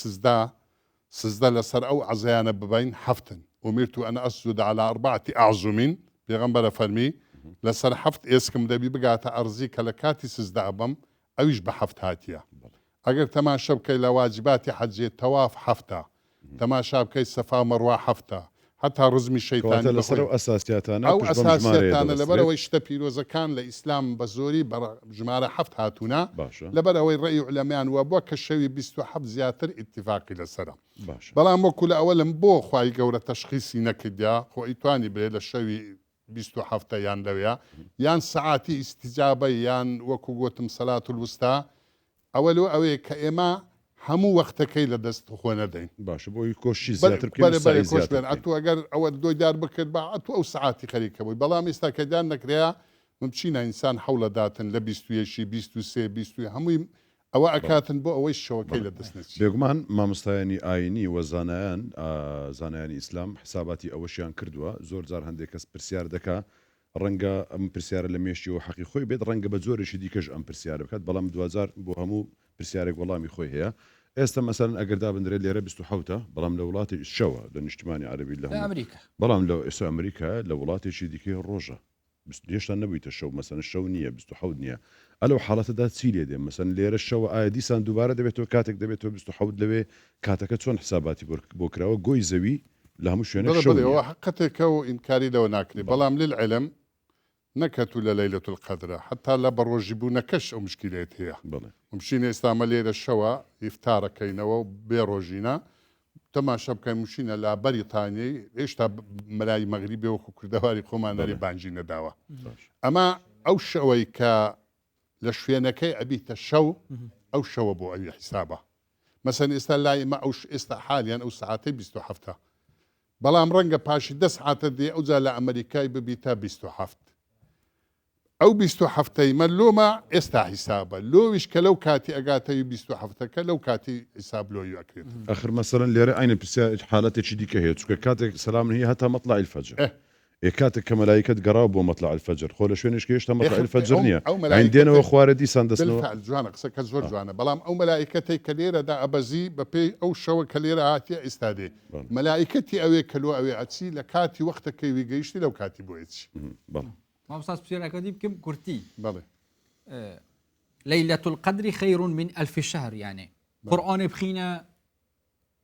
سزدە لەسەر ئەو ئەعزایانە ببین هەفتن ئومیرت ئەن ئەسجد على 4 ئەعزومین پێغەمبەرە فەرمی لەسەر هەفت ئێسکم دەبی بگاتە ئەرزی کە لە کاتی سزدە ئەبم ئەویش بە هەفت هاتیە ئەگەر تەماشا بکەی لە واجباتی حەجێ تەواف هەفتە تەماشا بکەی سەفا مەروە هەفتە حتا ڕزمی شەیتانی لەسەر ئەو ئەساسیاتانە ئەو ئەساسیاتانە لەبەرەوەی شتە پیرۆزەکان لە ئیسلام بە زۆری ژمارە هەفت هاتوونە لەبەر ئەوەی ڕێی عولەمایان وە بووە کە شەوی 27 زیاتر ئیتیفاقی لەسرە بەڵام وەکو لە ئەوە لەم بۆ خوای گەورە تەشخیصی نەکردیا خۆ ئیتوانی بێ لە شەوی 27 یان لەوەیە یان سعاتی ئیستیجابە یان وەکو گوتم سەلات الوستا ئەوە لەوە ئەوەیە کە ئێمە هەموو وەختەکەی لە دەست خۆ نەدەین باشە بۆی کۆشی زیاتر بکەین ئەتو ئەگەر ئەوە دۆی دار بکرد بە ئەتو ئەو سعاتی خەریکە بووی بەڵام ئێستا کە دیان نەکریا ممچینە ئینسان حەوڵە داتن لە 21 23 20 هەمووی ئەوە ئەکاتن بۆ ئەوەی شەوەکەی لە دەست نەچێت بێگومان مامۆستایانی ئاینی و زانایانی ئیسلام حساباتی ئەوەشیان کردووە زۆر جار هەندێک کەس پرسیار دەکا ڕەنگە ئەم پرسیارە لە مێشتی و حەقی خۆی بێت ڕەنگە بە زۆرێکی دیکەش ئەم پرسیارە بکات بەڵام 2000 بۆ هەموو پرسیارێک وەڵامی خۆی هەیە ئێستا مەسەن ئەگەر دابدرێت لێرە 27 بەڵام لە وڵاتی شەوە لە نیشتمانی عەربی لە ئەمریکا بەڵام لە ئێستا ئەمریکا لە وڵاتێکی دیکەی ڕۆژە هێشتا نەبوویتە شەو مەسەن شەو نییە 27 نییە ئەلەو حاڵەتەدا چی لێ دێ مەسەن لێرە شەوە ئایا دیسان دووبارە دەبێتەوە کاتێک دەبێتەوە 27 لەوێ کاتەکە چۆن حساباتی بۆ کراوە گۆی زەوی لە هەموو شوێنە شەوە حقەتێکە و ئینکاری لەوە ناکری بەڵام للعلم نەکەتو لە لەیلەتول قەدرە حتا لە بەڕۆژی بوونەکەش ئەو مشکلێت هەیە مشینە ئێستامە لێرە شەوە ئیفتارەکەینەوە بێ ڕۆژینە تەماشا بکەین مشینە لا بەریتانیای هێشتا مەلای مەغریبی وەکو کوردەواری خۆمانەری بانجی نەداوە ئەمە ئەو شەوەی کە لە شوێنەکەی ئەبیتە شەو ئەو شەوە بۆ ئەوی حیسابە مەسەن ئێستا لای ئمە ئەو ئێستا حالیان ئەو سعاتەی 27 بەڵام ڕەنگە پاشی 10 سعاتە دێ ئەوجا لە ئەمریکای ببیتە 27 ئەو 27 مەلۆمە ئێستا حیسابە لۆویش کە لەو کاتی ئەگاتەوی 27کە لەو کاتی حیساب لۆی ئەکرێت آخر مثلا لێرە ئاینە پرسیار حالەتێکی دیکە هەیە چکە کاتێک سلام هي هەتا مطلع الفجر کاتێک کە مەلایکەت گەڕاو بۆ مطلع الفجر خۆ لە شوێنش هێشتا مطلع الفجر نییە ئەین دێنەوە خوارە دیسان دەستنەوە جوانە قسەکە زۆر جوانە بەڵام ئەو مەلایکەتەی کە لێرەدا ئەبەزی بەپێی ئەو شەوە کە لێرە هاتیە ئێستادێ مەلایکەتی ئەوێ کەلو ئەوێ ئەچی لە کاتی وەختەکەی وی گەیشتی لەو کاتی بۆیچی ما بساس بسيرك بكم كرتي بەڵێ ليلة القدر خير من 1000 شهر يعني قرآن بخينا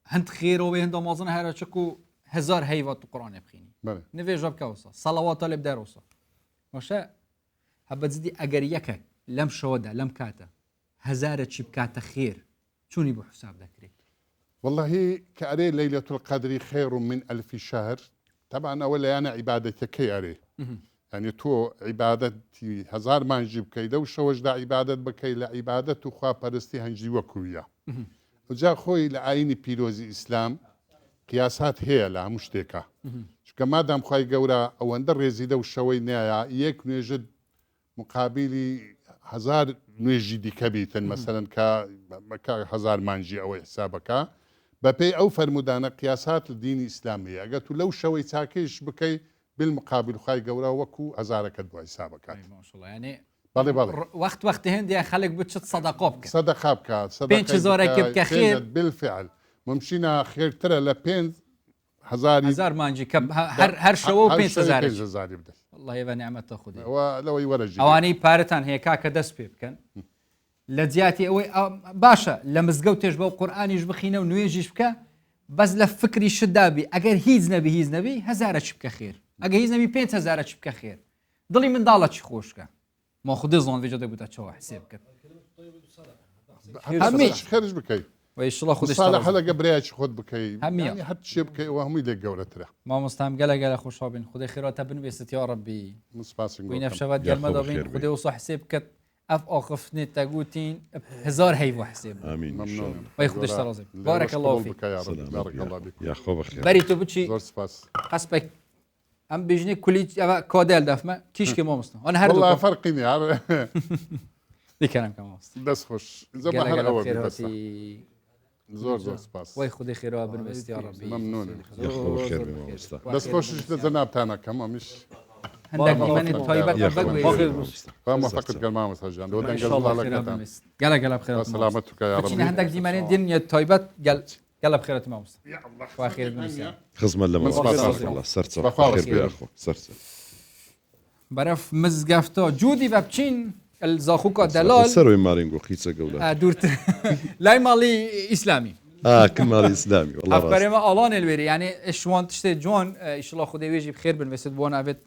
هند خير وبهند مازن هذا شكو هزار هيوات قرآن بخيني بەڵێ نفي جاب كوسا صلوات اللي بداروسا ماشا هبت زدي أجر يكك لم شودا لم كاتا هزارة شيب كاتا خير شوني بحساب ذكري والله كأري ليلة القدر خير من 1000 شهر طبعا أولا أنا عبادتك أري يعني تو عبادتي هزار ما نجيب كيدا وشوش دا عبادت بكي لعبادت وخوا برستي هنجي وكويا وجا خوي لعيني بيروزي إسلام قياسات هي لا مشتكة شكا ما دام خواي قورا أو اندر ريزيدا وشوي نايا يك نجد مقابلي هزار نوێژی دیکە بیتن مەسەرەن کە هزار مانجی ئەوەی حسابەکە بەپێی ئەو فەرمودانە قیاسات دینی ئیسلامیە ئەگەر تو لەو شەوەی چاکەیش بکەی بالمقابل خی گەورە وەکو هەزارەکەت بۆ حسابەکات يعني بەڵێ بەڵێ وقت هندي خلق بتشت صدقة بك سەدەقا بکات پێنج هزارێک بکە خێر. بالفعل ممشينا خێرترە لە 5000 هزار مانجي كب هر شو 5000 بدەیت والله يبا نعمة خذي لەوەی وەرەژی اواني بارتان هي كاكا دس بكن لجياتي اوي باشا لمزقوتش بو قرانيش بخينا ونويجيش بك بس لفكري شدابي اگر هيز نبي هزارة بك خير اگر هيز نبي 5000 بك خير ضلي من ضالة خوشك ما خذي ظن في جدك بتاع حسابك خێرش بکەی ويش الله خذ صالح هلا قبرياتش خذ بكي همية. يعني حتى شي بكي وهم يدق قولتره ما مستهم قال خوش بين خذي خيرات بنبست يا ربي مصفاص وين فشوات قال ما بين خذي وصح حسابك اف اخفني تاغوتين هزار هيفو حساب امين ممنون ويخذ اشترازي بارك الله فيك يا رب بارك الله بك يا خو بخير بريتو بتشي زور سباس حسبك ام بيجني كلي كوديل دفما كيش كي مستو انا والله هردو فرقني عارف دي كلام كمان مستو بس خش زي ما هلا اول بس زور سباس ويخذ خيرات بنبست يا ربي ممنون يا خو بخير بما مستر بس خش الزناب تاعنا كمان مش عندك ايمان طيبات يا خو بقوي فما فقط قال ما مسجان ان شاء الله خيرات بنبست قال بخيرات سلامتك يا بتشي رب عندك ديمانين دنيا طيبات قال بخيرات ما مستو يا الله واخير بنبست خزمة لما مصباح الله سرت مصباح خير يا اخو سرت برف مزقفتا جودي وبتشين الزاخوكا دلال سروي مارينغو خيسة قولة دورت لاي مالي اسلامي كل مالي اسلامي والله افكاري راس ما الان الويري يعني شوان تشتي جوان ان شاء الله خدي ويجي بخير بنويست بونا ابد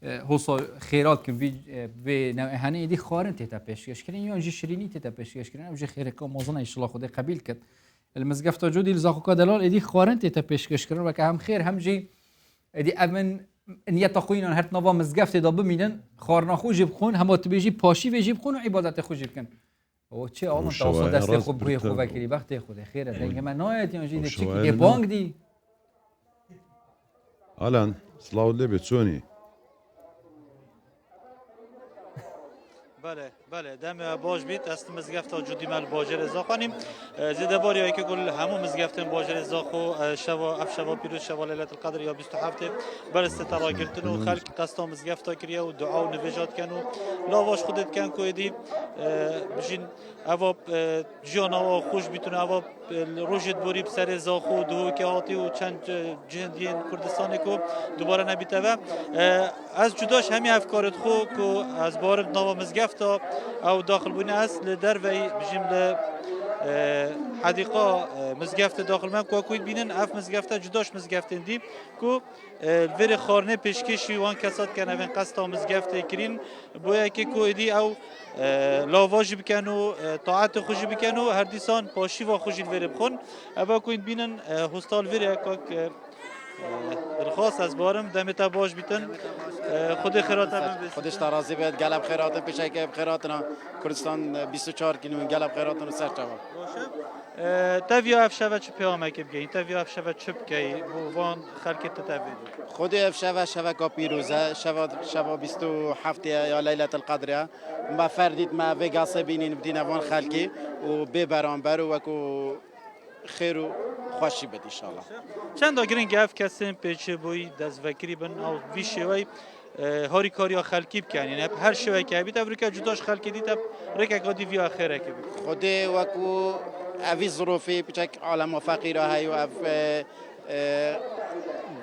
هوصل خيرات كم في هني دي خارن تتا بيشكش كرين يون جي شريني تتا بيشكش كرين او جي خيرك موزنا ان شاء الله خدي قبيل كت المزقفتا جودي الزاخوكا دلال دي خارن تتا بيشكش كرين وك هم خير هم جي دي امن نيت خوين هرت نوا مزقفت دا بمينن خارنا خو جيب خون هم تبيجي باشي ويجيب خون وعبادت خو جيب كن او چه اون توسط دست خوب بوی خوب وکری وقت خود خیره دیگه من نهایت یعنی دی چی بانک دی الان صلاة اللي بتسوني بله دم باش بیت است مزگفت جودی مال باجر زاخانیم زیده باری که کل همو مزگفتن باجر زاخو شوا پیروز شوا لیلت القدر یا 27 برست ترا گرتن و خلق قستا مزگفتا کریا و دعا و نویجات کن و لاواش خودت کن که دی بجین اواب جانا خوش بیتونه اواب روجت بوری بسر زاخو دو که هاتی و چند جهندین کردستانی که دوباره نبیته و از جداش همی افکارت خو که از بار نوا مزگفتا او داخل بونه است لدر و بجیم ل حدیقه مزگفت داخل من که کوید بینن اف مزگفت جداش مزگفتن دی که ور خارنه پیشکشی وان کسات کنه و قصد مزگفت کرین بویا که کویدی او لاواج بکن و طاعت خوشی بکن و هر دیسان پاشی و خوشی ور بخون اوا کوید بینن هستال ور که درخواست از بارم دمت باش بیتن خود خیرات هم خودش ترازی بید گلب خیرات پیش که خیراتنا کردستان 24 کیلومتر گلب خیراتنا سر چوا تavia افشوا چه پیامه که بگین تavia افشوا چه بگی وان خلکت تavia خود شوا کا پیروزه شوا 27 یا لیله القدر ما فردید ما وگاس بینین بدینا وان خلکی و ببران برو وکو خیر و خوشی بد ان شاء الله چند داگرین گاف کسیم پیچه بوی دزوکری بن او وی شوی هاری کاریا خلکی بکن یعنی هر شوی که بیت افریقا جداش خلکی دیت رک اگادی وی آخره که خود وکو اوی ظروفی پیچک عالم فقیره های و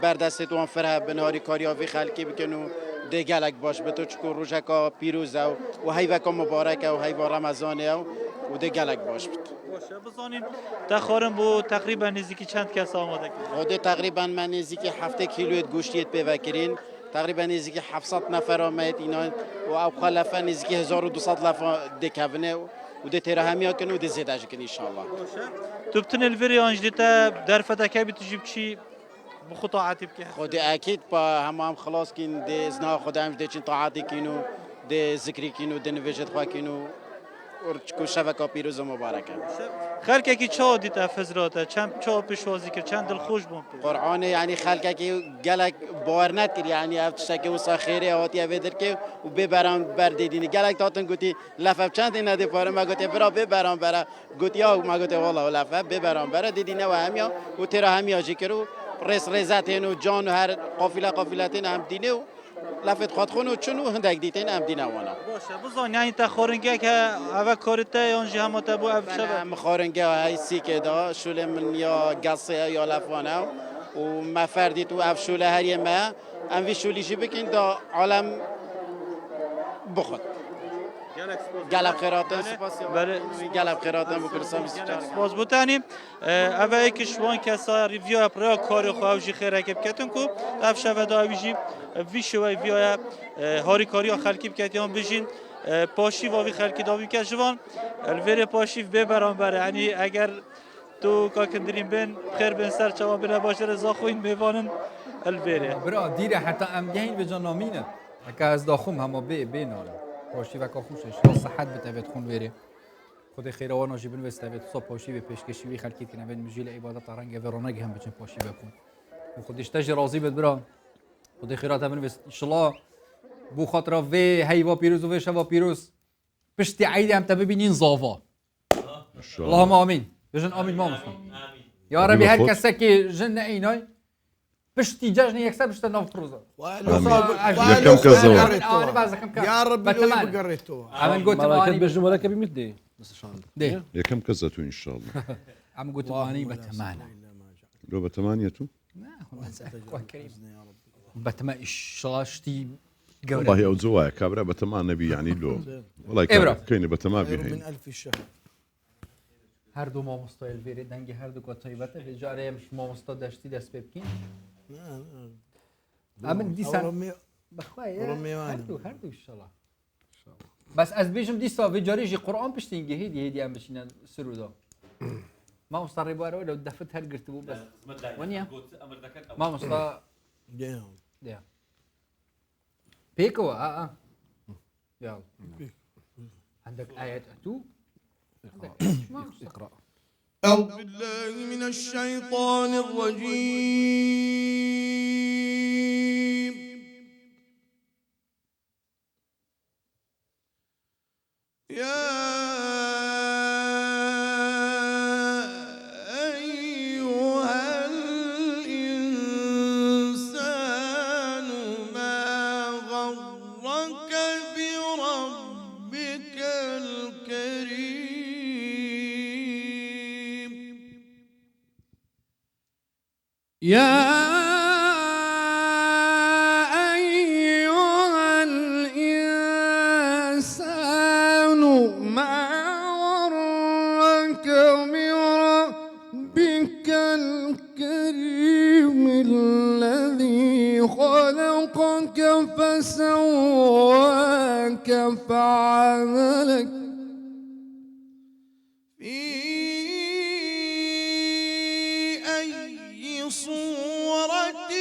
بردست تو فرها بنهاری کاریا وی خلکی بکنو دگلک باش به تو چکو روزکا پیروزه و هی وکا مبارکه و هی با رمضانه و دگلک باش بید باشه بزنین تخارم بو تقریبا نزدیکی چند کس آماده کرد خود تقریبا من نزدیکی 7 کیلویت گوشتیت بوکرین تقریبا نزدیکی 700 نفر آمد اینا و او خلفا نزدیکی 1200 لفا دکونه و ده تیره همیا کنه و ده زیدش کنه انشالله تو بتن الفيري انجلتا در فتاكا بتجيب شيء بخطاعاتي بك خود اكيد با هم خلاص كين ده ازنا خود هم ده چين طاعاتي كينو ده ذكري كينو ده نوجد خوا كينو ورچكو شبكه پیروز مبارکه خلک کی چا دیت فزراته چند چا پیشوازی کرد چند دل خوش بون قرآن يعني خلق کی گلک باور نکر يعني افتشکه وسا خیره آتی اویدر که و ببرم بردیدین گلک تاتن گوتی لفف چند نده پاره ما گوتی برا ببرم برا گوتی یا ما گوتی والله لفف ببرم برا دیدینه و همیا و ترا همیا جکرو رس رزاتین و جان و هر قافلتین هم دینه و لفت خود خونو چونو هندک دیتین هم دینه وانا باشه بزن یعنی تا خورنگه که اوه کارته یا انجی همه تبو اف شبه هم خورنگه های سیکه دا شوله من یا گسه یا لفانه و ما فردی تو اف شوله هریه ما هم وی شولیشی بکن دا عالم بخود گلب خیراتن سپاس بله گلب خیراتن بکرسام سپاس بوتانی اوه ایک شوان کسا ریویو اپرا کاری خواهوشی خیره که بکتن کو اف شبه دا ویجی وی شوی وی هاری کاری خلکی بکتیان بجین پاشی و وی خلکی دا بکت جوان الویر پاشی ببران بره یعنی اگر تو کاکندرین بین خیر بین سر چوا بنا باشه رضا خوین میوانن الویره برا دیره حتی ام گهین به جانامینه اگه از داخم همه بیناره پاشی و کاخوشش صحت بتوید خون ویره خود خیروان جیبن وستوید صبح پاشی به پیشکشی وی خلکی کنه بین مجیل عبادت رنگ ورانگ هم بچن پاشی بکن و خودش تاج راضی بد برا خود خیرات من وست ان شاء الله بو خاطر وی هیوا پیروز و شوا پیروز پشتی عید هم تبینین زاوا اللهم امين بجن امين ما مسلم يا ربي هر کسی که جن اینای پشتی جشن یکسر بشت نفط روزا يكم كزوا انا بعد كم يا رب لو بقريتو عم قلت ملائكة اني بيجنوا ملائكة بمثلي بس شان ده يكم كزتو ان شاء الله عم قلت اني بتمانى لو بثمانية بتما شلاشتي والله او زوايا كابرا بتما نبي يعني لو والله إبرة. كاين بتما خير من بهين 1000 الشهر هر دو مامستا الویری دنگی هر دو کاتایبته به جاره مش مامستا داشتی دست بکین امن دیسان بخوای هر دو ان شاء الله بس از بیشم دیستا و جاری جی قرآن پشتینگی هدی هم بشینه سرودا ما مصطفی باره لو دفت هر قرت بو بس ونیا ما مصطفى ده بيكو يلا عندك آيات أتو اقرأ أعوذ بالله من الشيطان الرجيم يا أيها الإنسان ما غرك بربك الكريم يا أيها الإنسان ما غرك بربك الكريم الذي خلقك فسواك فعدلك في أي صورة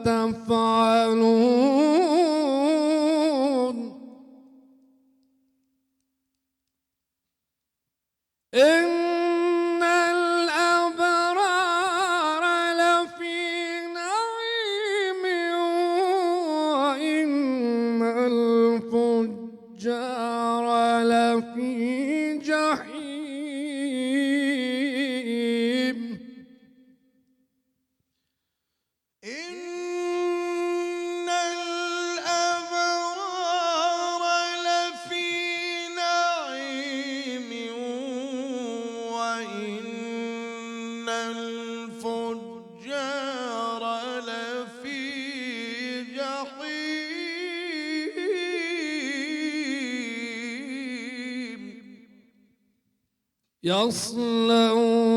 تفعلون إن الأبرار لفي نعيم وإن الفجار لفي جحيم إن الأبرار لفي نعيم وإن الفجار لفي جحيم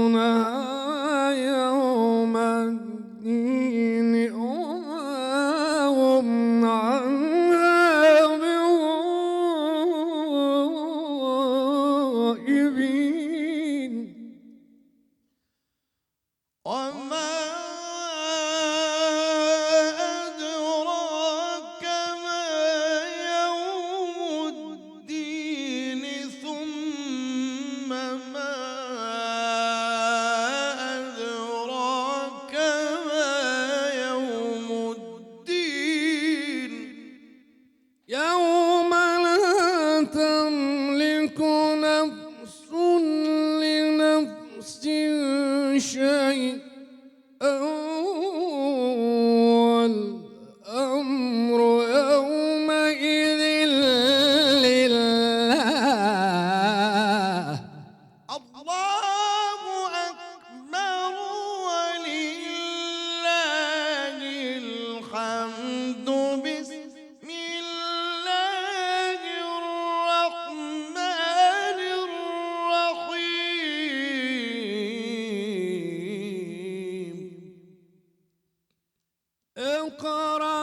يصلونها يوم الدين وما هم عنها بغائبين وما أدراك ما يوم الدين ثم ما أدراك ما يوم الدين يوم لا تملك نفس لنفس شيئا والأمر يومئذ لله الله أكبر ولله الحمد بسم الله الرحمن الرحيم اقرأ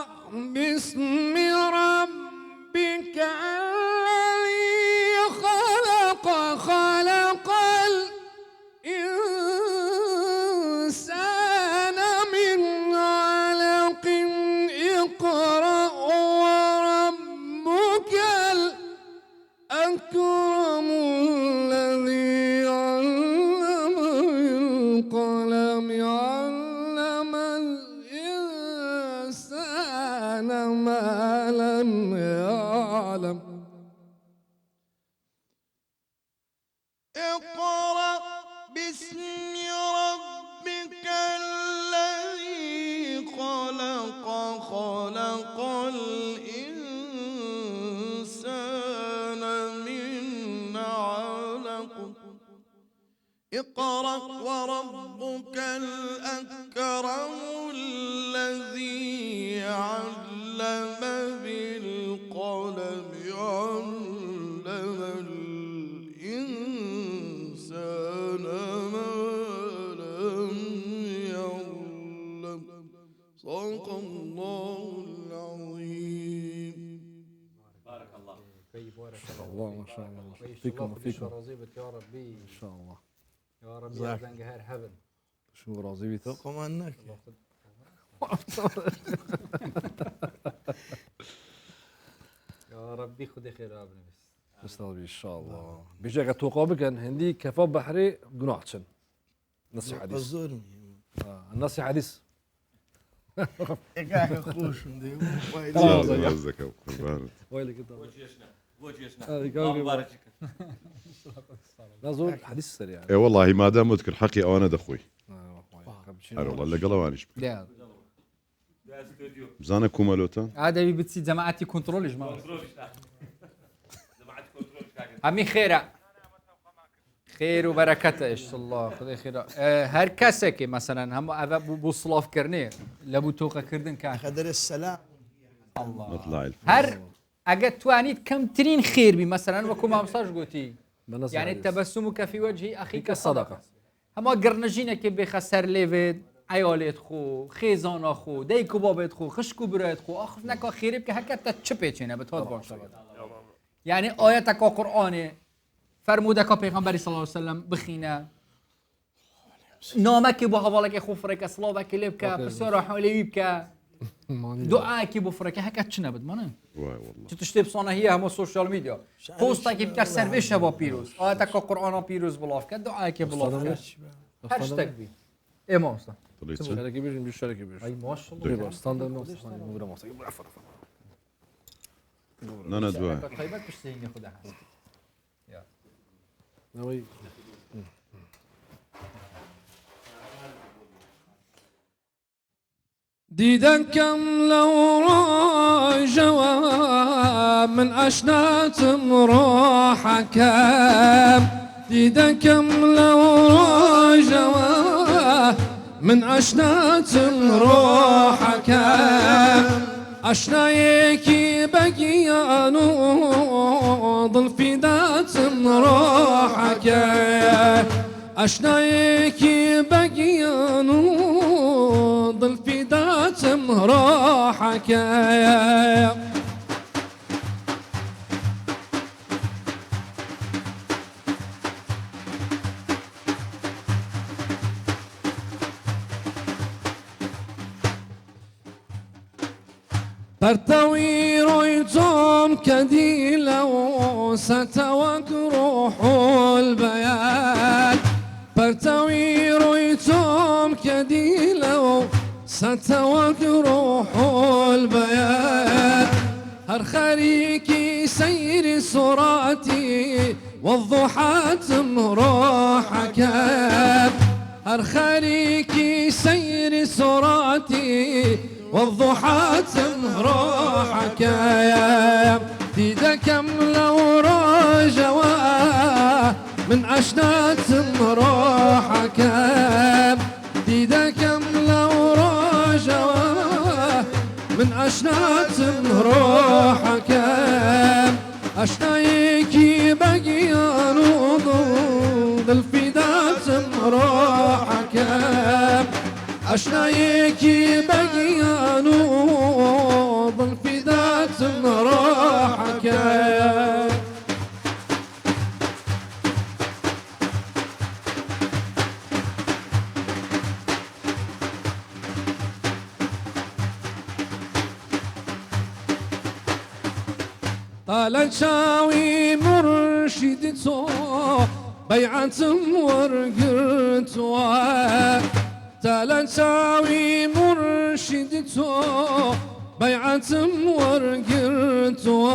باسم ربك الذي خلق خلق الإنسان من علق اقرأ وربك الأكرم الذي علم بالقلم علم الإنسان ما لم يعلم اقرأ باسم ربك الذي خلق خلق الإنسان من علق اقرأ وربك الأكرم الذي علم بالقلم علم الإنسان ما لم يعلم صدق الله العظيم الله ما شاء الله فيكم وفيكم رازيبك يا ربي ان شاء الله يا ربي يا زنجهر هبل شو راضيبك تقوم عنك يا ربي خذي خير يا ابني بس استاذ ان شاء الله بيجي توقع بك ان هندي كفاف بحري قناعتشن نصي حديث الظلم النصي حديث إيقاك خوش قصدك قربان ويلك انت وجهنا نزول حديث سريع اي والله ما دام اذكر حقي او انا دخوي والله اللي قلوانيش لا زانا كومالوتا هذا بتصير جماعتي كنترول جماعه عمي خيره خير وبركته ان شاء الله خذي خير هر کسی که مثلا هم اول بو صلاف کرنه لبو توقع کردن کن قدر السلام الله مطلع الف هر اگر توانید کم ترین خیر بی مثلا وكو ما مساج قوتي يعني تبسمك في وجه اخيك صدقه هما قرنجينه که بخسر لیود عیالت خو خیزان خو دیکو بابت خو خشکو برایت خو آخر نکا خیری که حکت چپه چینه به تاد باشه یعنی آیت که قرآن فرموده که پیغمبری صلی الله علیه وسلم بخینه نامه که با حواله که خوفره که صلابه که لب که پسر حالی بیب که دعاء كي بفرك هكا تشنبد مانه وای والله تشتي بصانه هي هم السوشيال ميديا بوستا كي بكر سيرفيس شبا بيروز آتاك قرآن بيروز بلاف كد دعاء كي بلاف كد هاشتاج بي ايه ما اصلا طلعت شاركي بيش مش شاركي بيش اي ما شاء الله بيبقى ستاندر ما مغرى ما عفوا نانا دواء طيبات باش تيجي ناخذها حسب نوي ديدا كم لو راجوا من أشنات مروحة كم ديدا كم لو راجوا من أشنات مروحة كم أشنايكي بقيانو ضل في ذات مروحة كم أشنايكي بقيانو ضل في ذات مروحة كم ترتوي رويتم كديلا وستوك روح البيان ترتوي رويتم كديلا ستوك روح البيان هر خريكي سير صوراتي والضحى مروحك هر خريكي سير صوراتي والضحى روحك يا ديدا كم لو راجوا من أشنات روحك ديدا كم لو راجوا من أشنات روحك أشنايكي بقيانو ضل في ذات روحك أشنايكي بقيانو ضل في ذات روحك طالت شاوي مرشدتو بيعة ورقرتو تلنساوي مرشدتو بيعة ورقرتو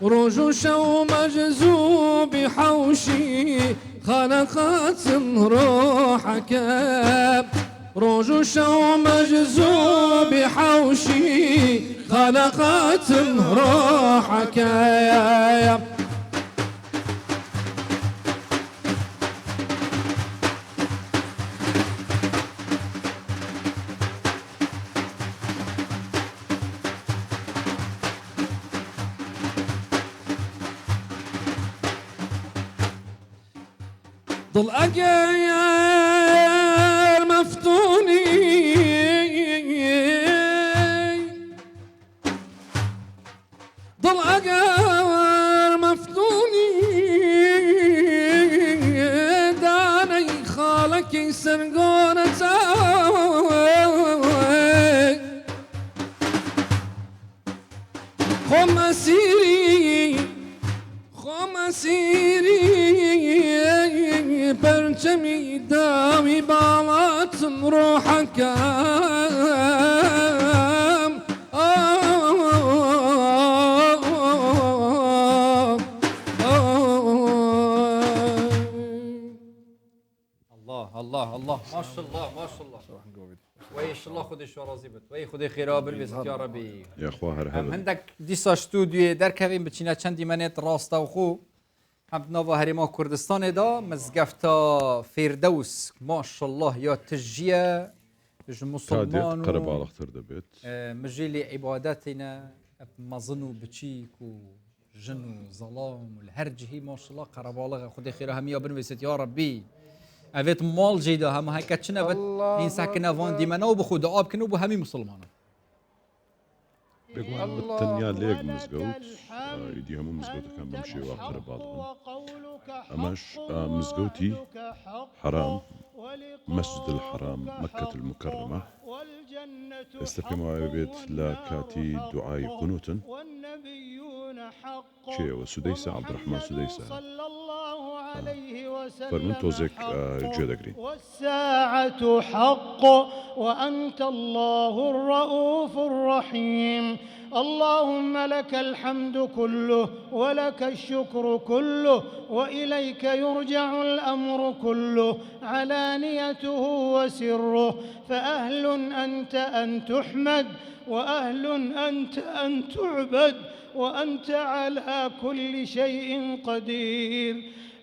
رجوش ومجذوب حوشي خلقت روحك رجوش ومجذوب حوشي خلقت روحك يا ضل أجيال مفتوني ضل أجيال مفتوني داني خالك يسرقون خمسيري برجمي داوي بالات روحك الله ما شاء الله ويش الله خودش راضي بت وي خدي خيرا بالبيت يا ربي يا اخوة هر هم هذا عندك دیسا استودیو در کوین بچینا چندی منت راستا و خو هم نوا هریما کردستان دا مزگفتا فردوس ما شاء الله یا تجیه تاديق مسلمان قرب على اختر دبيت مجيلي عباداتنا مظنو بچيك و جن و ظلام والهرج هي ما شاء الله قرب الله خدي خيرا هم يا بنويست يا ربي اوید مال جیدا هم های کچنه بد این سکنه وان دیمنا و بخود آب کنه و به همین مسلمان بيقول بالتنيا ليق مزقوت يدي هم مزقوت كان بمشي واقر بعضهم أماش مزقوتي حرام مسجد الحرام مكة المكرمة استقيموا بيت لا كاتي دعاء قنوت شيء وسديسة عبد الرحمن سديسة فرمون توزيك جودقرين والساعة حق وأنت الله الرؤوف الرحيم اللهم لك الحمد كله ولك الشكر كله وإليك يرجع الأمر كله علانيته وسره فأهل أنت أن تحمد وأهل أنت أن تعبد وأنت على كل شيء قدير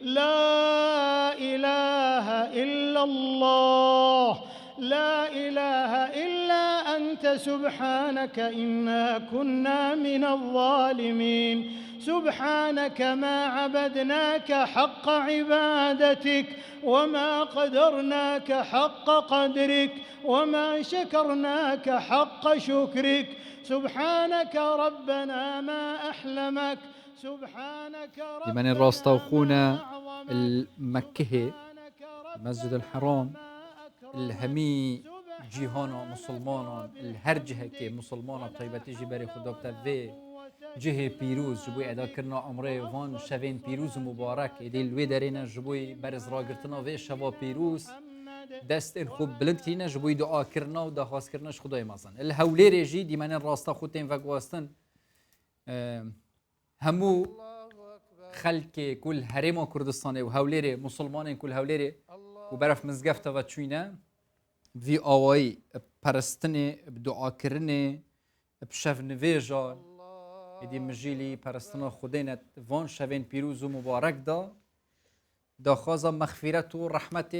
لا إله إلا الله لا إله إلا أنت سبحانك إنا كنا من الظالمين سبحانك ما عبدناك حق عبادتك وما قدرناك حق قدرك وما شكرناك حق شكرك سبحانك ربنا ما أحلمك سبحانك ربنا لمن الراستوخونا المكة المسجد الحرام الهمي جيهانا مسلمانا الهرجه كي مسلمانا طيبة تجي بري خدا بتفي جهه پیروز جبوی ادا کرنا عمره وان شوین پیروز مبارک ایدی لوی درینه جبوی برز را گرتنا و شوا پیروز دست این خوب بلند کینه جبوی دعا کرنا و دخواست کرناش خدای مازن الهولی رجی دی من راستا خودتین و گواستن همو خلق كل هرم كردستان و هوليري مسلمان كل هوليري و برف مزگفت و چوینه وی آوایی پرستنه بدعا کرنه بشف نویجا ایدی مجیلی پرستنا خودینت وان شوین پیروز و مبارک دا خوازا مغفرت و رحمت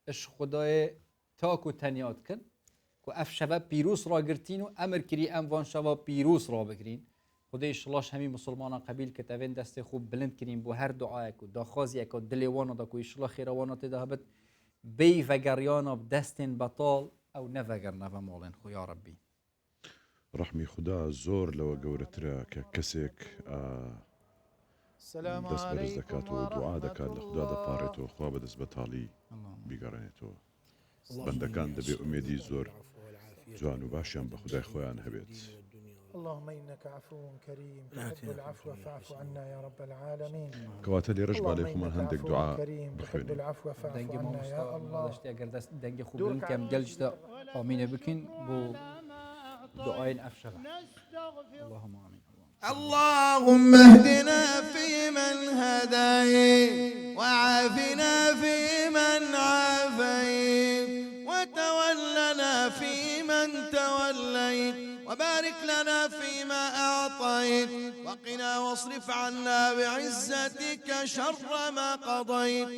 اش خدای تاک و تنیات کن که اف شبه پیروز را گرتین و امر کری ام وان شبه پیروز را بگرین خدای شلاش همین مسلمان قبیل که تاوین دست خوب بلند کرین بو هر دعای که دا خوازی که دلی وانا دا که شلا خیروانات دا هبت بی وگریانا بدستین بطال او نفگر مالین خو یا ربی رحمي خدا زور لو قورترا ككسك دس برز دكات ودعاء دكات لخدا دبارتو خواب دس بطالي بيقرانيتو بندكان دبي أميدي زور جوان وباشيان بخداي خوان هبيت اللهم إنك عفو كريم تحب العفو فاعف عنا يا رب العالمين كواتلي رجب عليكم هندك دعاء تحب العفو فاعف عنا يا الله دنگي خوب بلند كم جلجتا آمين بكين بو دعاء أفشل اللهم آمين اللهم اهدنا فيمن هديت وعافنا فيمن عافيت وتولنا فيمن توليت وبارك لنا فيما أعطيت وقنا واصرف عنا بعزتك شر ما قضيت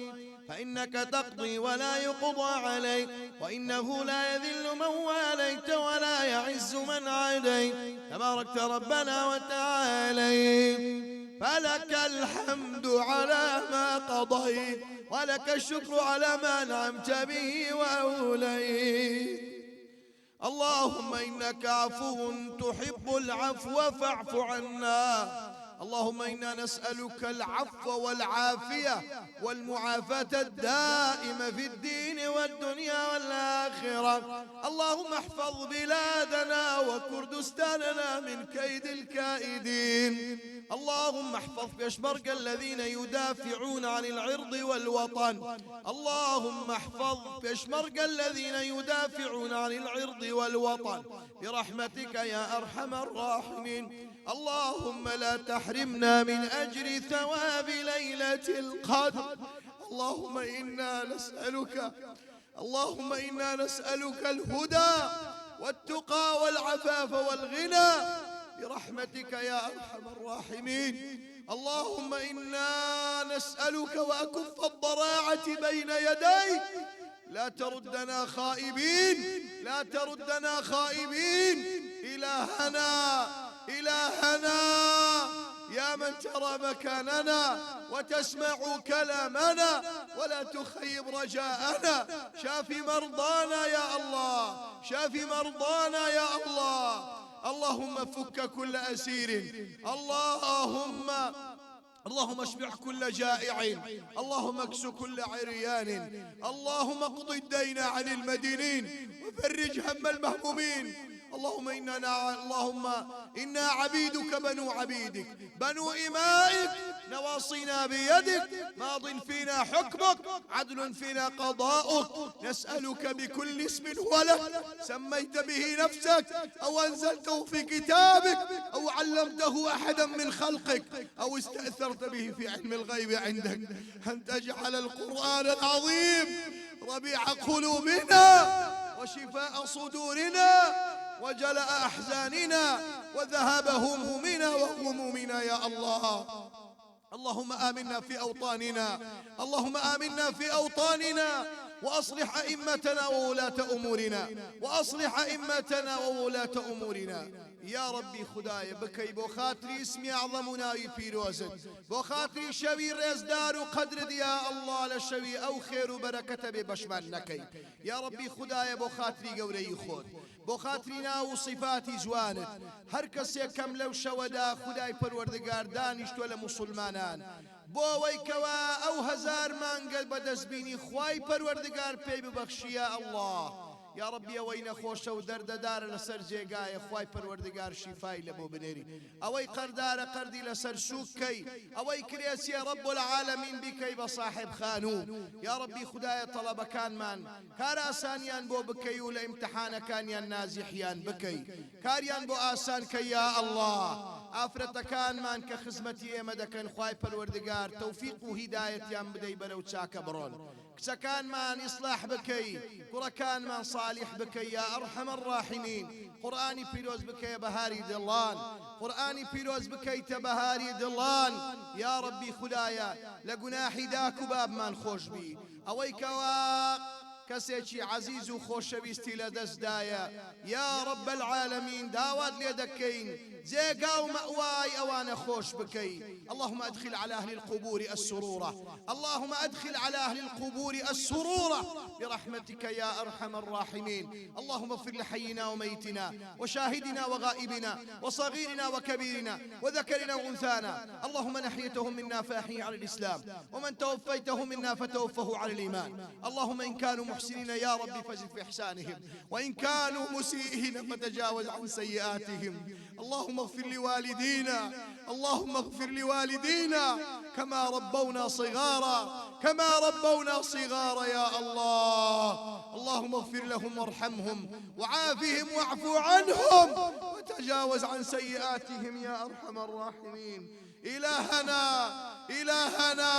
فإنك تقضي ولا يقضى عليك وإنه لا يذل من واليت ولا يعز من عاديت تباركت ربنا وتعاليت فلك الحمد على ما قضيت ولك الشكر على ما أنعمت به وأوليت اللهم إنك عفو تحب العفو فاعف عنا اللهم إنا نسألك العفو والعافية والمعافاة الدائمة في الدين والدنيا والآخرة اللهم احفظ بلادنا وكردستاننا من كيد الكائدين اللهم احفظ بأشمرك الذين يدافعون عن العرض والوطن اللهم احفظ بأشمرك الذين يدافعون عن العرض والوطن برحمتك يا أرحم الراحمين اللهم لا تحرمنا من أجر ثواب ليلة القدر اللهم إنا نسألك الهدى والتقى والعفاف والغنى برحمتك يا أرحم الراحمين اللهم إنا نسألك وأكف الضراعة بين يديك لا تردنا خائبين لا تردنا خائبين إلهنا يا من ترى مكاننا وتسمع كلامنا ولا تخيب رجاءنا شافي مرضانا يا الله شافي مرضانا يا الله اللهم فك كل أسير اللهم اشبع كل جائع، اللهم اكس كل عريان، اللهم اقض الدين عن المدينين وفرج هم المهمومين. اللهم إنا عبيدك بنو عبيدك بنو إمائك، نواصينا بيدك، ماض فينا حكمك، عدل فينا قضاؤك. نسألك بكل اسم هو لك سميت به نفسك أو أنزلته في كتابك أو علمته أحدا من خلقك أو استأثرت به في علم الغيب عندك، أن تجعل القرآن العظيم ربيع قلوبنا وشفاء صدورنا وجلاء أحزاننا وذهاب همومنا وغمومنا يا الله. اللهم آمنا في أوطاننا، اللهم آمنا في أوطاننا، وأصلح أئمتنا وولاة أمورنا، وأصلح أئمتنا وولاة أمورنا يا ربي. خداي بكي بو خاطري اسمي أعظم ناوي بيروزت، بو خاطري شوي رزدار وقدر يا الله لشوي أو خير وبركة ببشمان نكي يا ربي. خداي بو خاطري قوري خود، بو خاطري ناو صفاتي جوانت، هر کسی کم لو شودا خداي پروردگار دانشت ولا مسلمانان بو ويكوا أو هزار مانگل بدزبيني خواي پروردگار پي ببخشي الله يا ربي. وين خوش ودرد دار لسر جيقاي خواي پروردگار شفاي لبو بنيري، اوي قردار قردي لسر سوكي، اوي كريس يا رب العالمين بكي بصاحب خانو يا ربي. خدايا طلب كان من كار آسانيان بو بكي ولا امتحان كان يان نازحيان بكي كاريان بو آسان كي يا الله. آفرت كان من كخزمتي مدكن خواي پروردگار توفيق وهداية يان بدي بلو تشاك برون كسكان من إصلاح بكي، كركان من صالح بكي يا أرحم الراحمين. قرآني بيروز بكي بهاري دلان، قرآني بيروز بكي تبهاري دلان يا ربي. خدايا لقناحي داك باب من خوش بي أويك كسيتي عزيز وخوش بيستي لدزدايا يا رب العالمين. داواد ليدكين زيقا ومأواي أوانا خوش بكي. اللهم أدخل على أهل القبور السرورة، اللهم أدخل على أهل القبور السرورة برحمتك يا أرحم الراحمين. اللهم اغفر لحينا وميتنا وشاهدنا وغائبنا وصغيرنا وكبيرنا وذكرنا وأنثانا. اللهم نحيتهم منا فأحيي على الإسلام، ومن توفيته منا فتوفه على الإيمان. اللهم إن كانوا محسنين يا رب فزد في إحسانهم، وإن كانوا مسيئين فتجاوز عن سيئاتهم. اللهم اغفر لوالدينا، اللهم اغفر لوالدينا كما ربونا صغارا، كما ربونا صغارا يا الله. اللهم اغفر لهم وارحمهم وعافهم واعف عنهم وتجاوز عن سيئاتهم يا أرحم الراحمين. إلهنا إلهنا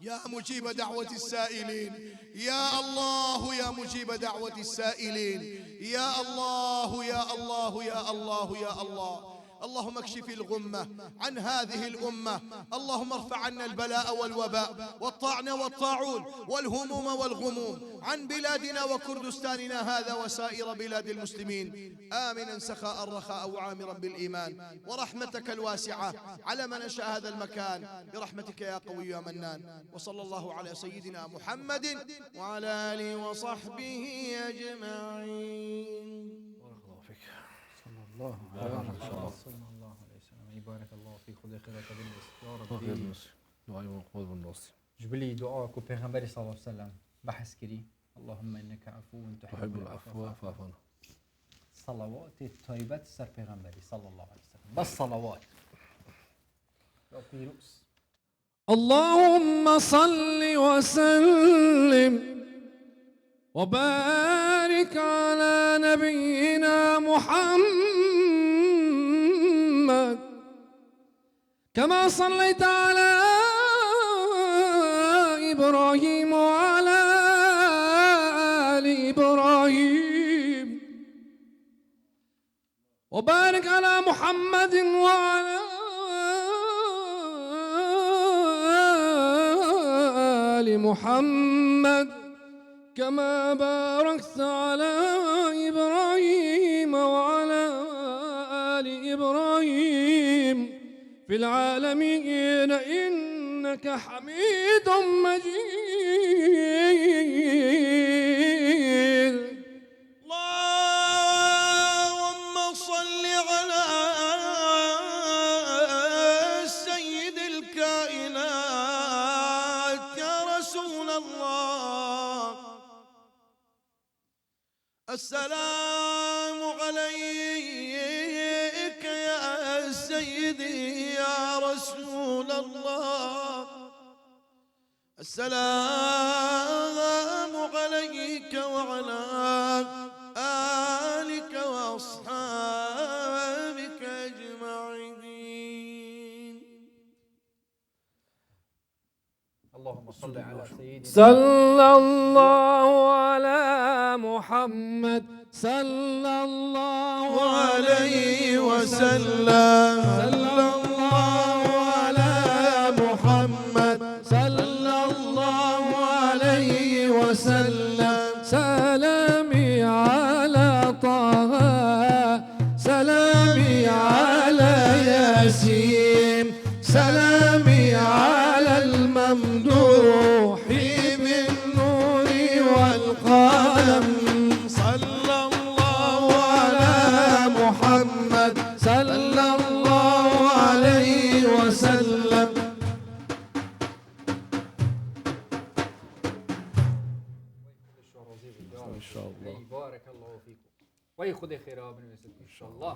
يا مجيب دعوة السائلين يا الله، يا مجيب دعوة السائلين يا الله يا الله يا الله يا الله. اللهم اكشف الغمة عن هذه الأمة، اللهم ارفع عنا البلاء والوباء والطعن والطاعون والهموم والغموم عن بلادنا وكردستاننا هذا وسائر بلاد المسلمين، آمنا سخاء رخاء وعامرا بالإيمان. ورحمتك الواسعة على من أنشأ هذا المكان برحمتك يا قوي يا منان. وصلى الله على سيدنا محمد وعلى آله وصحبه أجمعين. الله صلى الله عليه وسلم. يبارك الله فيك. خذ خيرك بالناس يا ربي. دعاء قول بالناس. جبلي دعاءك وبيغمبري صلى الله عليه وسلم بحث كري اللهم انك عفو تحب العفو فاعف عنا. صلوات الطيبات سر بيغمبري صلى الله عليه وسلم. بس صلوات يا فيروس. اللهم صل وسلم وبارك على نبينا محمد كما صليت على إبراهيم وعلى آل إبراهيم، وبارك على محمد وعلى آل محمد كما باركت على إبراهيم وعلى آل إبراهيم في العالمين إنك حميد مجيد. اللهم صل على سيدنا السلام عليك يا سيدي يا رسول الله، السلام عليك وعلى آلك وأصحابك أجمعين. اللهم صل على سيدنا صلى الله على محمد صلى الله عليه وسلم. صلى الله على محمد صلى الله عليه وسلم. سلامي على طه، سلامي على ياسين، سلامي على الممدوح بالنور والقلم. صلى الله على محمد صلى الله عليه وسلم. ان شاء الله. بارك الله فيكم ويخذ خيرها بنویسید ان شاء الله.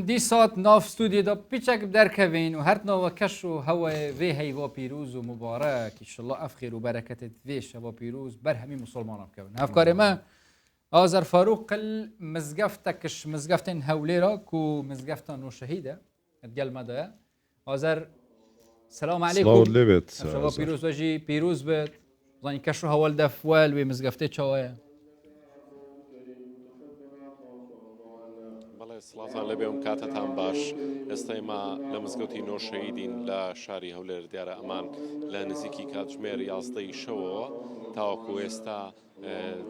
دی ساعت ناف استودیو دا پیچک بدرکوین و هر نوع کش و هوا وی هیوا پیروز و مبارک ان شاء الله اف خیر و برکت ویش هوا پیروز بر همین مسلمان بکن. افکار ما آذر فاروق مزگفتکش مزگفتن هولی را کو مزگفتن و شهیده اتقل مدایا آذر سلام علیکم. سلام لبت. شباب پیروز وجی پیروز بد زنی کشو هوال دفوال و مزگفته چاوه. سڵاتان لەبێ و کاتتان باش. ئێستا ئێمە لە مزگەوتی نۆشەیدین لە شاری هەولێر دیارە ئەمان لە نزیکی کاتژمێر 11 شەوەوە تاوەکو ئێستا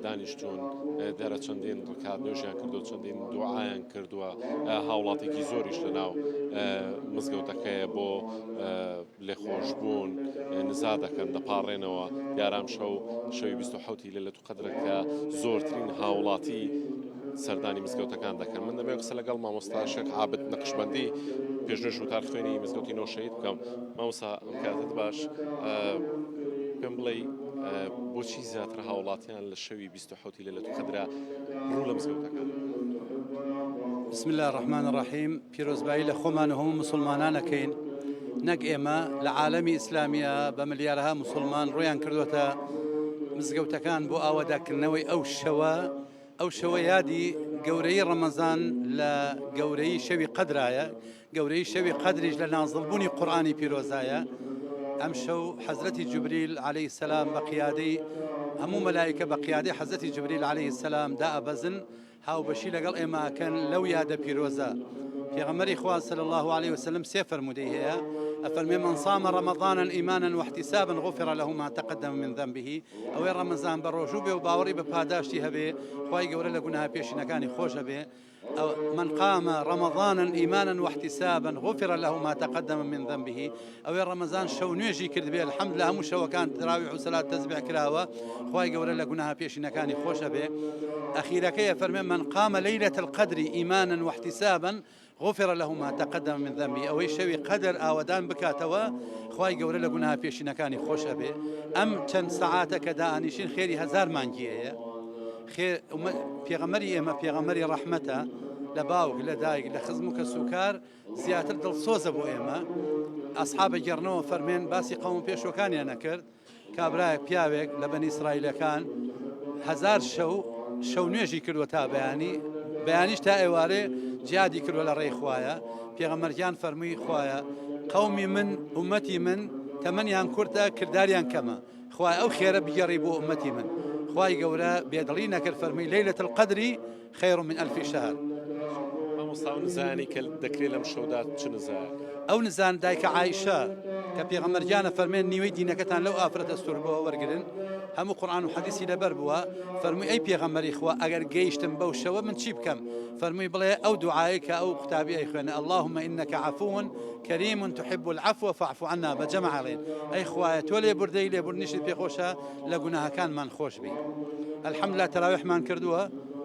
دانیشتوون دەرە چەندین ڕکات نوێژیان کردو چەندین دوعایان کردووە هاوڵاتێکی زۆریش لە ناو مزگەوتەکەیە بۆ لێخۆشبوون نزا دەکەن دەپاڕێنەوە دیارام شەوی 27 لەیلەتول قەدرە کە زۆرترین هاوڵاتی سەردانی مزگەوتەکان دەکەن. من دەبێت قسە لەگەڵ مامۆستا شێخ عابد نەقشبەندی پێشنوێژ و تارخوێنی مزگەوتی نۆشەید بکەم. مامۆستا ئەم کاتت باش پێم بڵێ بۆچی زیاتر هاوڵاتیان لە شەوی 27 لەیلەتول قەدرە ڕوو لە مزگەوتەکان؟ بسم الله الرحمن الرحیم. پیرۆزبایی لە خۆمان و هەموو مسلمانانەکەین. نەک ئێمە لە عالەمی ئیسلامیە بە ملیارەها مسلمان ڕویان کردوتە مزگەوتەکان بۆ ئاواداکردنەوەی ئەو شەوە یادی گەورەی ڕەمەزان لە گەورەی شەوی قەدرایە، گەورەی شەوی قەدریش لە نازڵبوونی قورئانی پیرۆزایە. ئەم شەو حەزرەتی جوبریل عەلەیهی سەلام بە قیادەی هەموو مەلایکە بە قیادەی حەزرەتی جوبریل عەلەیهی سەلام دائەبەزن هاوبەشی لەگەڵ ئێماکەن لەو یادە پیرۆزە. پێغەمبەری خوا صلی الله عليه وسلم سێ فەرمودەی هەیە ئەفەرمێ من صام رمضانا إيمانا واحتسابا غفر له ما تقدم من ذنبه. ئەوەی ڕەمەزان بە ڕۆژوو بێ و باوەڕی بە پاداشتی هەبێ خوای گەورە لە گوناها پێشینەکانی خۆش هەبێ. من قام رمضانا إيمانا واحتسابا غفر له ما تقدم من ذنبه. ئەوەی ڕەمەزان شەو نوێژی کرد بێ الحەمد لە هەموو شەوەکان تراویح و سەلات تەسبیح کراوە خوای گەورە لە گوناها پێشینەکانی خۆش هەبێ. ئەخیرەکەی فەرمێ من قام ليلة القدر إيمانا واحتسابا غفر له ما تقدم من ذنبه. ئەوەی شەوی قەدر ئاوادان بکاتەوە خوای گەورە لە گوناها پێشینەکانی خۆش هەبێ. ئەم چەند سەعاتە کە دائەنیشین خێری 1000 مانگیەیە. پێغەمبەری ئێمە پێغەمبەری ڕەحمەتە لە باوک لە دایک لە خزم و کەسوکار زیاتر دڵسۆزە بۆ ئێمە. ئەسحابە گەڕنەوە فەرمێن باسی قەوم پێشوەکانیان نەکرد. کابرایەک پیاوێک لە بەنی ئیسرائیلەکان 1000 شەو نوێژی کردووە تا بەیانیش تا ئێوارێ جیادی کردوە لە ڕێی خوایە. پێغەمبەریان فەرمووی خوایە قەومی من ئومەتی من تەمەنیان کورتە کرداریان کەمە، خوای ئەو خێرە بگەڕی بۆ ئومەتی من. خوای گەورە بێدڵی نەکرد فەرمووی لەیلەة القەدر خەیر من ألف شهر. مامۆستا نزانی کە دەکرێت لەم شەودا چ نزایە؟ ئەو نزان دایکە عایشە کە پێغەمبەرجانە فەرمێن نیوەی دینەکەتان لەو ئافرەتە سووربەوە وەرگرن. هەموو قورئان و حەدیثی لەبەر بووە. فەرمووی ئەی پێغەمبەری خوا ئەگەر گەیشتم بەو شەوە من چی بکەم؟ فەرمووی بڵێ ئەو دوعایە کە ئەو قوتابی ئەیخوێنە اللهم إنك عفو كريم تحب العفو فاعف عنا بەجەمع ئەڵێن ئەی خوایە تۆ لێبوردەی لێبوردنیشت پێخۆشە لە گوناهەکانمان خۆش بی. الحەمدلله تەراویحمان کردووە،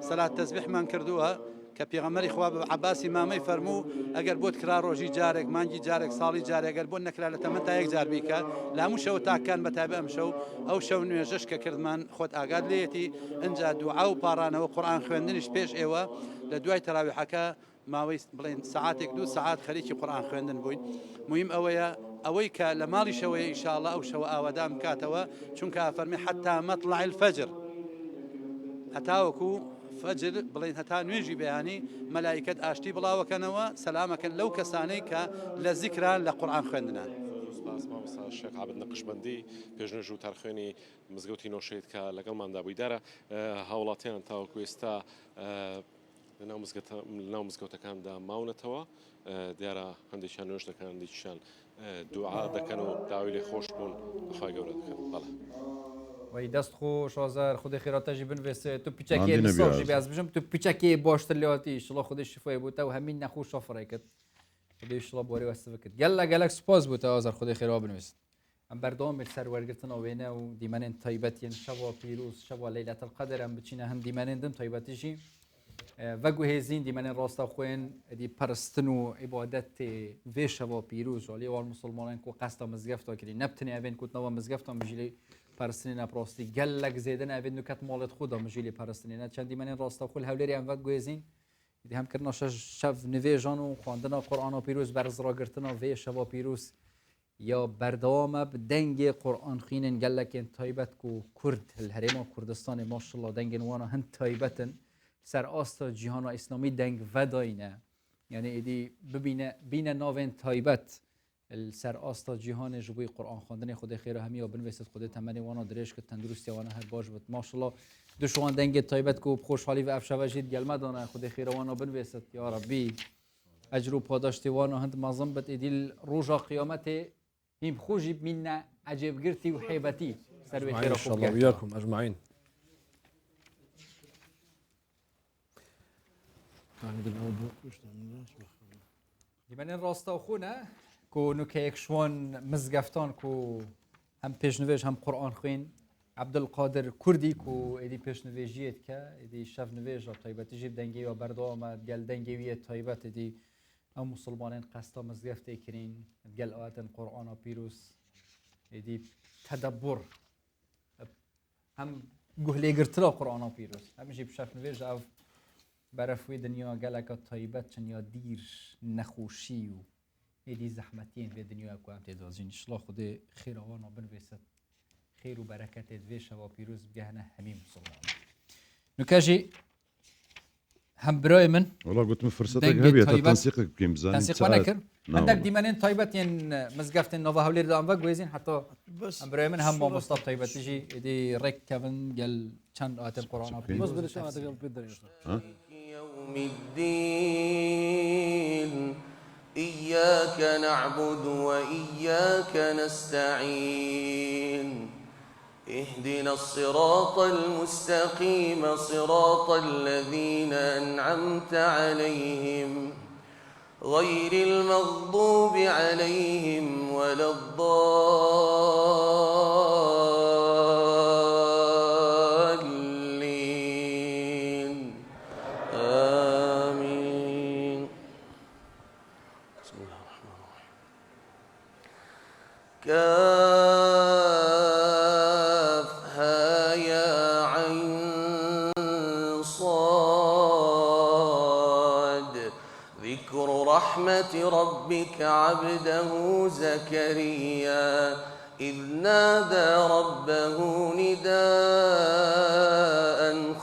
سەلات تەسبیحمان کردووە، کە پێغەمبەری خوا بە عەباسی مامەی فەرموو ئەگەر بۆت کرا ڕۆژی جارێک مانگی جارێک ساڵی جارێک ئەگەر بۆ نەکرا لە تەمەن تا یەک جار بیکات لە هەموو شەو تاکان بەتایبەت ئەم شەو ئەو شەو نوێژەش کە کردمان خۆت ئاگاد لێتی ئەجا دوعا و پاڕانەوە قورئان خوێندنیش پێش ئێوە لە دوای تەراویحەکە ماوەی بڵێن سەعاتێک 2 سەعات خەریکی قورئان خوێندن بووین مهم ئەوەیە ئەوەی کە لە ماڵی شەوەیە ئینشاءالله ئەو شەوە ئاوادام بکاتەوە چونکە فەرمی حتا مەطلع الفەجر هەتاوەکو فەجر بڵێن هەتا نوێژی بەیانی مەلایکەت ئاشتی بڵاوەکەنەوە سەلامەکەن لەو کەسانەی کە لە زیکران لە قورئان خوێندنان شێخ عابد نەقشبەندی پێشنەژ و تارخوێنی مزگەوتی نۆشەیت کە لەگەڵماندا بوویدارە هاوڵاتیان تاوەکو ئێستا لەناو مزگەوتەکاندا ماونەتەوە دیارە هەندێکیان نوێژ دەکەن هەندێکیان دوعا دەکەن و داوای لێ خۆش بوون بەخوای گەورە دەکەن بەڵێ وی دەست خۆ شازار خودی خێراتەژی بنوێسێ تو پیچەکێ ساژی باز بژم تو پیچەکێ باشتر لێواتی شڵە خودی شفای بوو و هەمین نەخۆش شافڕێ کرد خودی شڵە بۆری وەستە کرد گەل لە گەلک سپاس بوو ئازار خودی خێرا بنوێست ئەم بەردەوامی سەروەرگرتنەوە وێنە و دیمەنێن تایبەتیان شەوا پیرۆز شەوا لەیلەت القەدر ئەم بچینە هەم دیمەنێندن تایبەتیژی وەگو هێزین دیمەنێن ڕاستە خوێن دی پەرستن و عیبادەت وێ شەوا پیرۆز و لێوان مسلمانان کو قەستە مزگەفتە کردی نەبتنی ئەوێن کوتنەوە مزگەفتە بژیلی پەرستنی ناپڕاستی گەلک زێدن ئەوێن نوکەت ماڵێت خۆدا مژیلی پەرستنی نە چەند دیمەنێن ڕاستە خۆل هەولێریان وەک گوێزین دی هەمکردنا شەف نوێژان و خواندنا قورئان و پیرۆز بەرزڕاگرتنە وێ شەوا پیرۆز یا بەردەوامە دەنگێ قورئان خوێنن گەلکێن تایبەت و کورد هەرێما کوردستانی ماشەڵڵا دەنگێن وانە هەند تایبەتن سەر ئاستا جیهانا ئیسلامی دەنگ ڤەداینە یعنی ئیدی بینە ناوێن تایبەت سەر ئاستا جیهانê ji bo قورئان xwendinê Xwedê xêr hemiya binivêsit Xwedê temenê wana dirêj kir tenduristiya wana her baş bit maşallah du şiwan dengê taybet ku xweşxalî ve evşeva jî gelme dane Xwedê xêr wana binivêsit ya Rabbî ecr û padaştê wana hind mezin bit êdî roja qiyametê hîm xwe jî bimîne ecêbgirtî û hêbetî ser wê xêra xwe الله وياكم اجمعين دیمەنێن ڕاستە خۆنە کو نوکەیەک شوان مزگەفتان کو هەم پێشنوێژ هەم قورئان خوێن عەبدولقادر کوردی کو ئێدی پێشنوێژیت کە ئێدی شەف نوێژە تایبەتیژی دەنگی و بەردەوامە گەل دەنگی ویە تایبەت ئێدی ئەم مسلمانێن قەستا مزگەفتێ کرین گەل ئەواتن قورئانە پیرۆز ئێدی تەدەبور هەم گوهلێگرترا قورئانە پیرۆز هەمیشی شەف نوێژ ئەو بەرەفوی دنیا گەلەکە تایبەت چەنیا دیر نەخۆشی و هێدی زەحمەتیان بێ دنیا کوام تێدازین شڵا خودێ خێراوانە بنوێسێت خێر و بەرەکەتێت وێ شەوا پیرۆز بگەهنە هەمی مسلمان نوکەژی هەم برای من وڵا گوتم فرسەتێک هەبێت تەنسیقێک بکەین بزانین تەنسیق نەکرد هەندێک دیمەنێن تایبەتیان مزگەفتێن نۆڤە هەولێردا ئەم وەک گوێزین حتا ئەم برای من هەم مامۆستا تایبەتیژی ئێدی ڕێککەون گەل چەند ئاتێن قورئان پیرۆز يوم الدين إياك نعبد وإياك نستعين اهدنا الصراط المستقيم صراط الذين أنعمت عليهم غير المغضوب عليهم ولا الضالين آمين بسم الله الرحمن الرحيم كافها يا عين صاد ذكر رحمة ربك عبده زكريا إذ نادى ربه نداء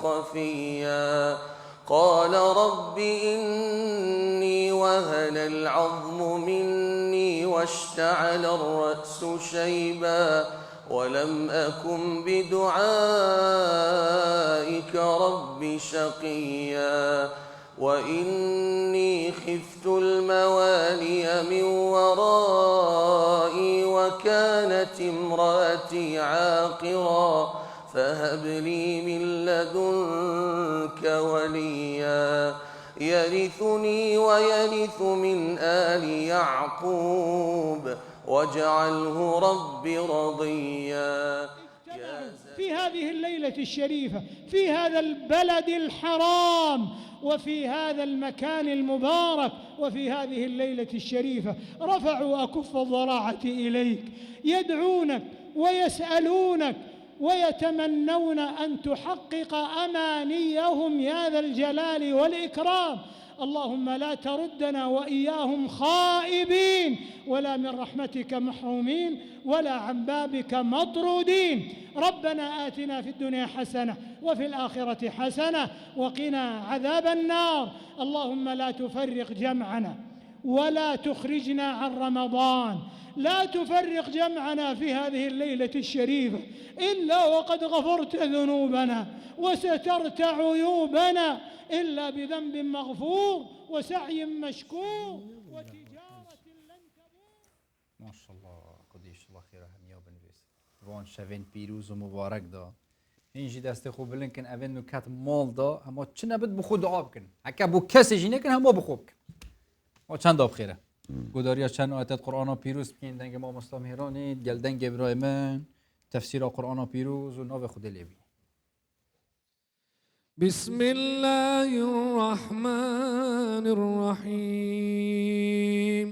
خفيا قال رب إني وهن العظم مني واشتعل الرأس شيبا ولم أكن بدعائك رب شقيا وإني خفت الموالي من ورائي وكانت امرأتي عاقرا فهب لي من لدنك وليا يرثني ويرث من آل يعقوب واجعله رب رضيا في هذه الليلة الشريفة في هذا البلد الحرام وفي هذا المكان المبارك وفي هذه الليلة الشريفة رفعوا أكف الضراعة إليك يدعونك ويسألونك ويتمنون أن تحقق أمانيهم يا ذا الجلال والإكرام. اللهم لا تردنا وإياهم خائبين ولا من رحمتك محرومين ولا عن بابك مطرودين. ربنا آتنا في الدنيا حسنة وفي الآخرة حسنة وقنا عذاب النار. اللهم لا تفرق جمعنا ولا تخرجنا عن رمضان، لا تفرق جمعنا في هذه الليلة الشريفة إلا وقد غفرت ذنوبنا وسترت عيوبنا إلا بذنب مغفور وسعي مشكور وتجارة لن تبور. ما شاء الله قديش الله خير هميا بنویس وان شوین پیروز و مبارک دا اینجی دست خوب بلنکن اون نکات مال دا اما چه نبود بخود دعا بکن حکا بو کسی جی نکن هم بخوب کن ما چند داب خیره گوداریا چند آیت قرآن پیروز بکن دنگ ما مسلم هیرانی گل دنگ ابراهیمن تفسیر قرآن پیروز و ناو خود لیبی. بسم الله الرحمن الرحيم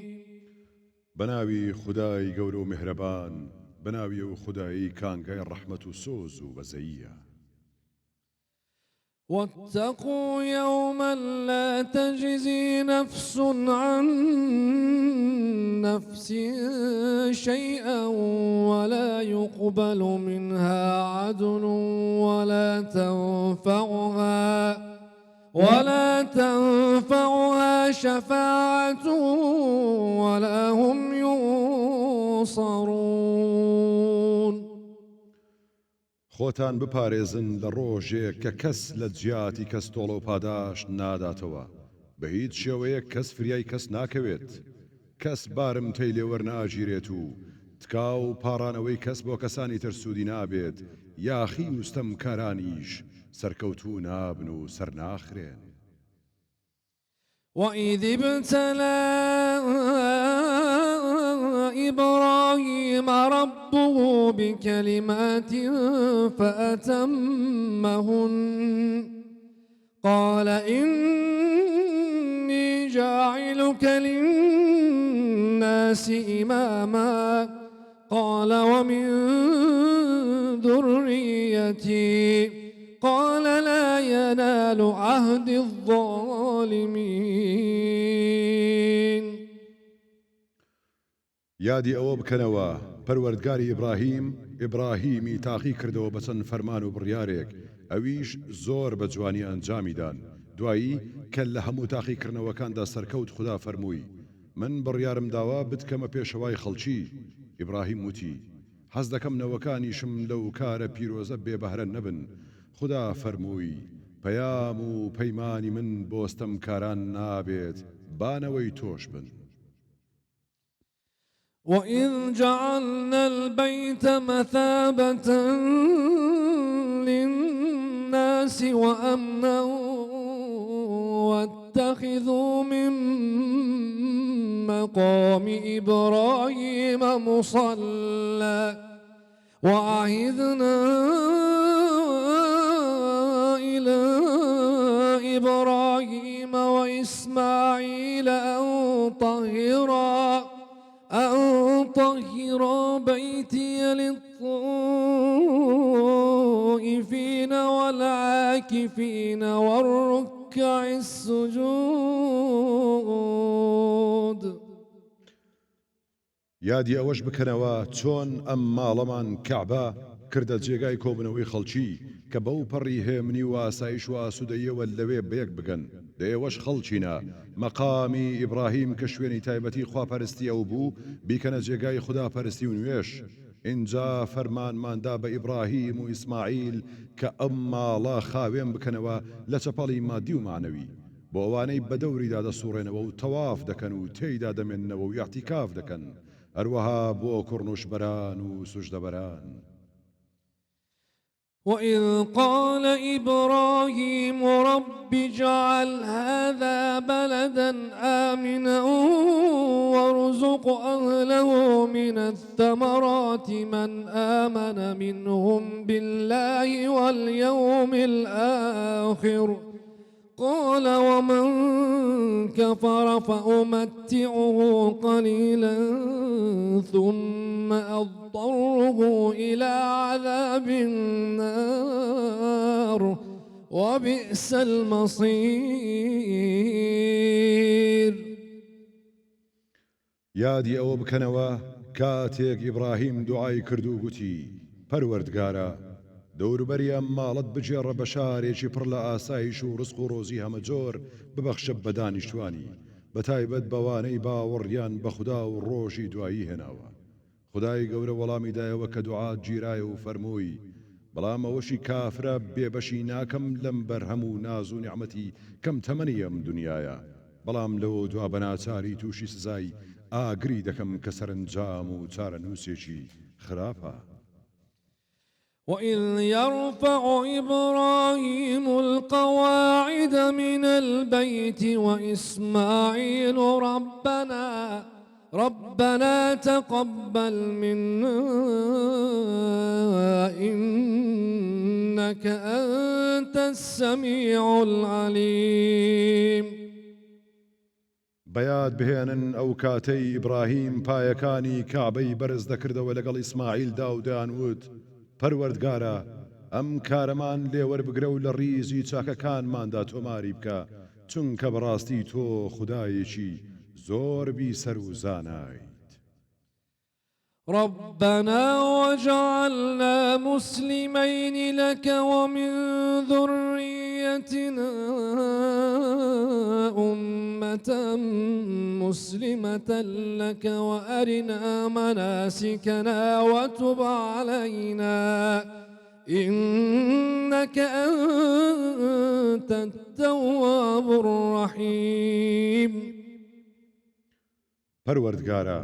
بناوي خداي قولو مهربان بناوي خداي كان غير رحمة سوز وبزية. واتقوا يوما لا تجزي نفس عن نفس شيئا ولا يقبل منها عدل ولا تنفعها شفاعة ولا هم ينصرون. خۆتان بپارێزن لە ڕۆژێک کە کەس لە جیاتی کەس تۆڵە و پاداش ناداتەوە بە هیچ شێوەیە کەس فریای کەس ناکەوێت کەس بارم تەی لێوەەر ناگیرێت و تکا و پاڕانەوەی کەس بۆ کەسانی تر سوودی نابێت یاخی وستەم کارانیش سەرکەوتوو نابن و سەر ناخرێن. وإذ ابتلى إبراهيم ربه بكلمات فأتمهن قال إني جاعلك للناس إماما قال ومن ذريتي قال لا ينال عهد الظالمين. یادی ئەوە بکەنەوە پەروەردگاری ئیبراهیمی تاقی کردەوە بەچەند فەرمان و بڕیارێک ئەویش زۆر بە جوانی ئەنجامیدان دوایی کە لە هەموو تاقیکردنەوەکاندا سەرکەوت خدا فەرمووی من بڕیارم داوا بتکەمە پێشەوای خەڵکی. ئیبراهیم وتی حەز دەکەم نەوەکانیشم لەو کارە پیرۆزە بێبەهرە نەبن. خدا فەرمووی پەیام و پەیمانی من بۆستەم کاران نابێت بانەوەی تۆش بن. وإذ جعلنا البيت مثابة للناس وأمنا واتخذوا من مقام إبراهيم مصلى وعهدنا إلى إبراهيم وإسماعيل أن طهرا بيتي للطائفين والعاكفين والركع السجود. یادی ئەوەش بکەنەوە چۆن ئەم ماڵەمان کەعبە کردە جێگای کۆبنەوەی خەڵکی کە بەو پەڕی هێمنی و ئاسایش و ئاسوودەیەوە لەوێ بەیەک بگەن دەیەوەش خەڵچینە مەقامی ئیبراهیم کە شوێنی تایبەتی خواپەرستی ئەو بوو بیکەنە جێگای خوداپەرستی و نوێش. اینجا فەرمانماندا بە ئیبراهیم و ئیسماعیل کە ئەم ماڵە خاوێن بکەنەوە لە چەپەڵی مادی و معنەوی بۆ ئەوانەی بەدەوریدا دەسوڕێنەوە و تەواف دەکەن و تێیدا دەمێننەوە و یاعتیکاف دەکەن هەروەها بۆ کوڕنوشبەران و سوژدەبەران. وإذ قال إبراهيم رب اجعل هذا بلدا آمنا وارزق أهله من الثمرات الثمرات من آمن منهم بالله واليوم الآخر قال ومن كفر فأمتعه قليلا ثم أضطره إلى عذاب النار وبئس المصير. یادی ئەوە بکەنەوە کاتێک ئیبراهیم دوعای کرد و گوتی پەروەردگارە دەوروبەری ئەم ماڵت بجێڕە بە شارێکی پڕ لە ئاسایش و ڕزق و ڕۆزی هەمە جۆر ببەخشە بە دانیشتوانی بە تایبەت بەوانەی باوەڕیان بە خوددا و ڕۆژی دوایی هێناوە. خدای گەورە وەڵامی دایەوە کە دوعات گیرایە و فەرمووی بەڵام ئەوەشی کافرە بێبەشی ناکەم لەم بەرهەم و ناز و نیعمەتی کەم تەمەنی ئەم دنیایە بەڵام لەوە دوا بەناچاری تووشی سزای ئاگری دەکەم کە سەرنجام و چارە نووسێکی خراپە. وإذ يرفع إبراهيم القواعد من البيت وإسماعيل ربنا تقبل منا إنك أنت السميع العليم. بەیاد بهێنن ئەو کاتەی ئیبراهیم پایەکانی کابەی بەرز دەکردەوە لەگەڵ ئیسماعیلدا و دەیانوت پەروەردگارە ئەم کارەمان لێوەربگرە و لە ڕیزی چاکەکانماندا تۆماری بکە چونکە بەڕاستی تۆ خودایەکی زۆر بیسەر و زانایت. ربنا وجعلنا مسلمين لك ومن ذريتنا أمة مسلمة لك وأرنا مناسكنا وتب علينا إنك أنت التواب الرحيم. پەروەردگارە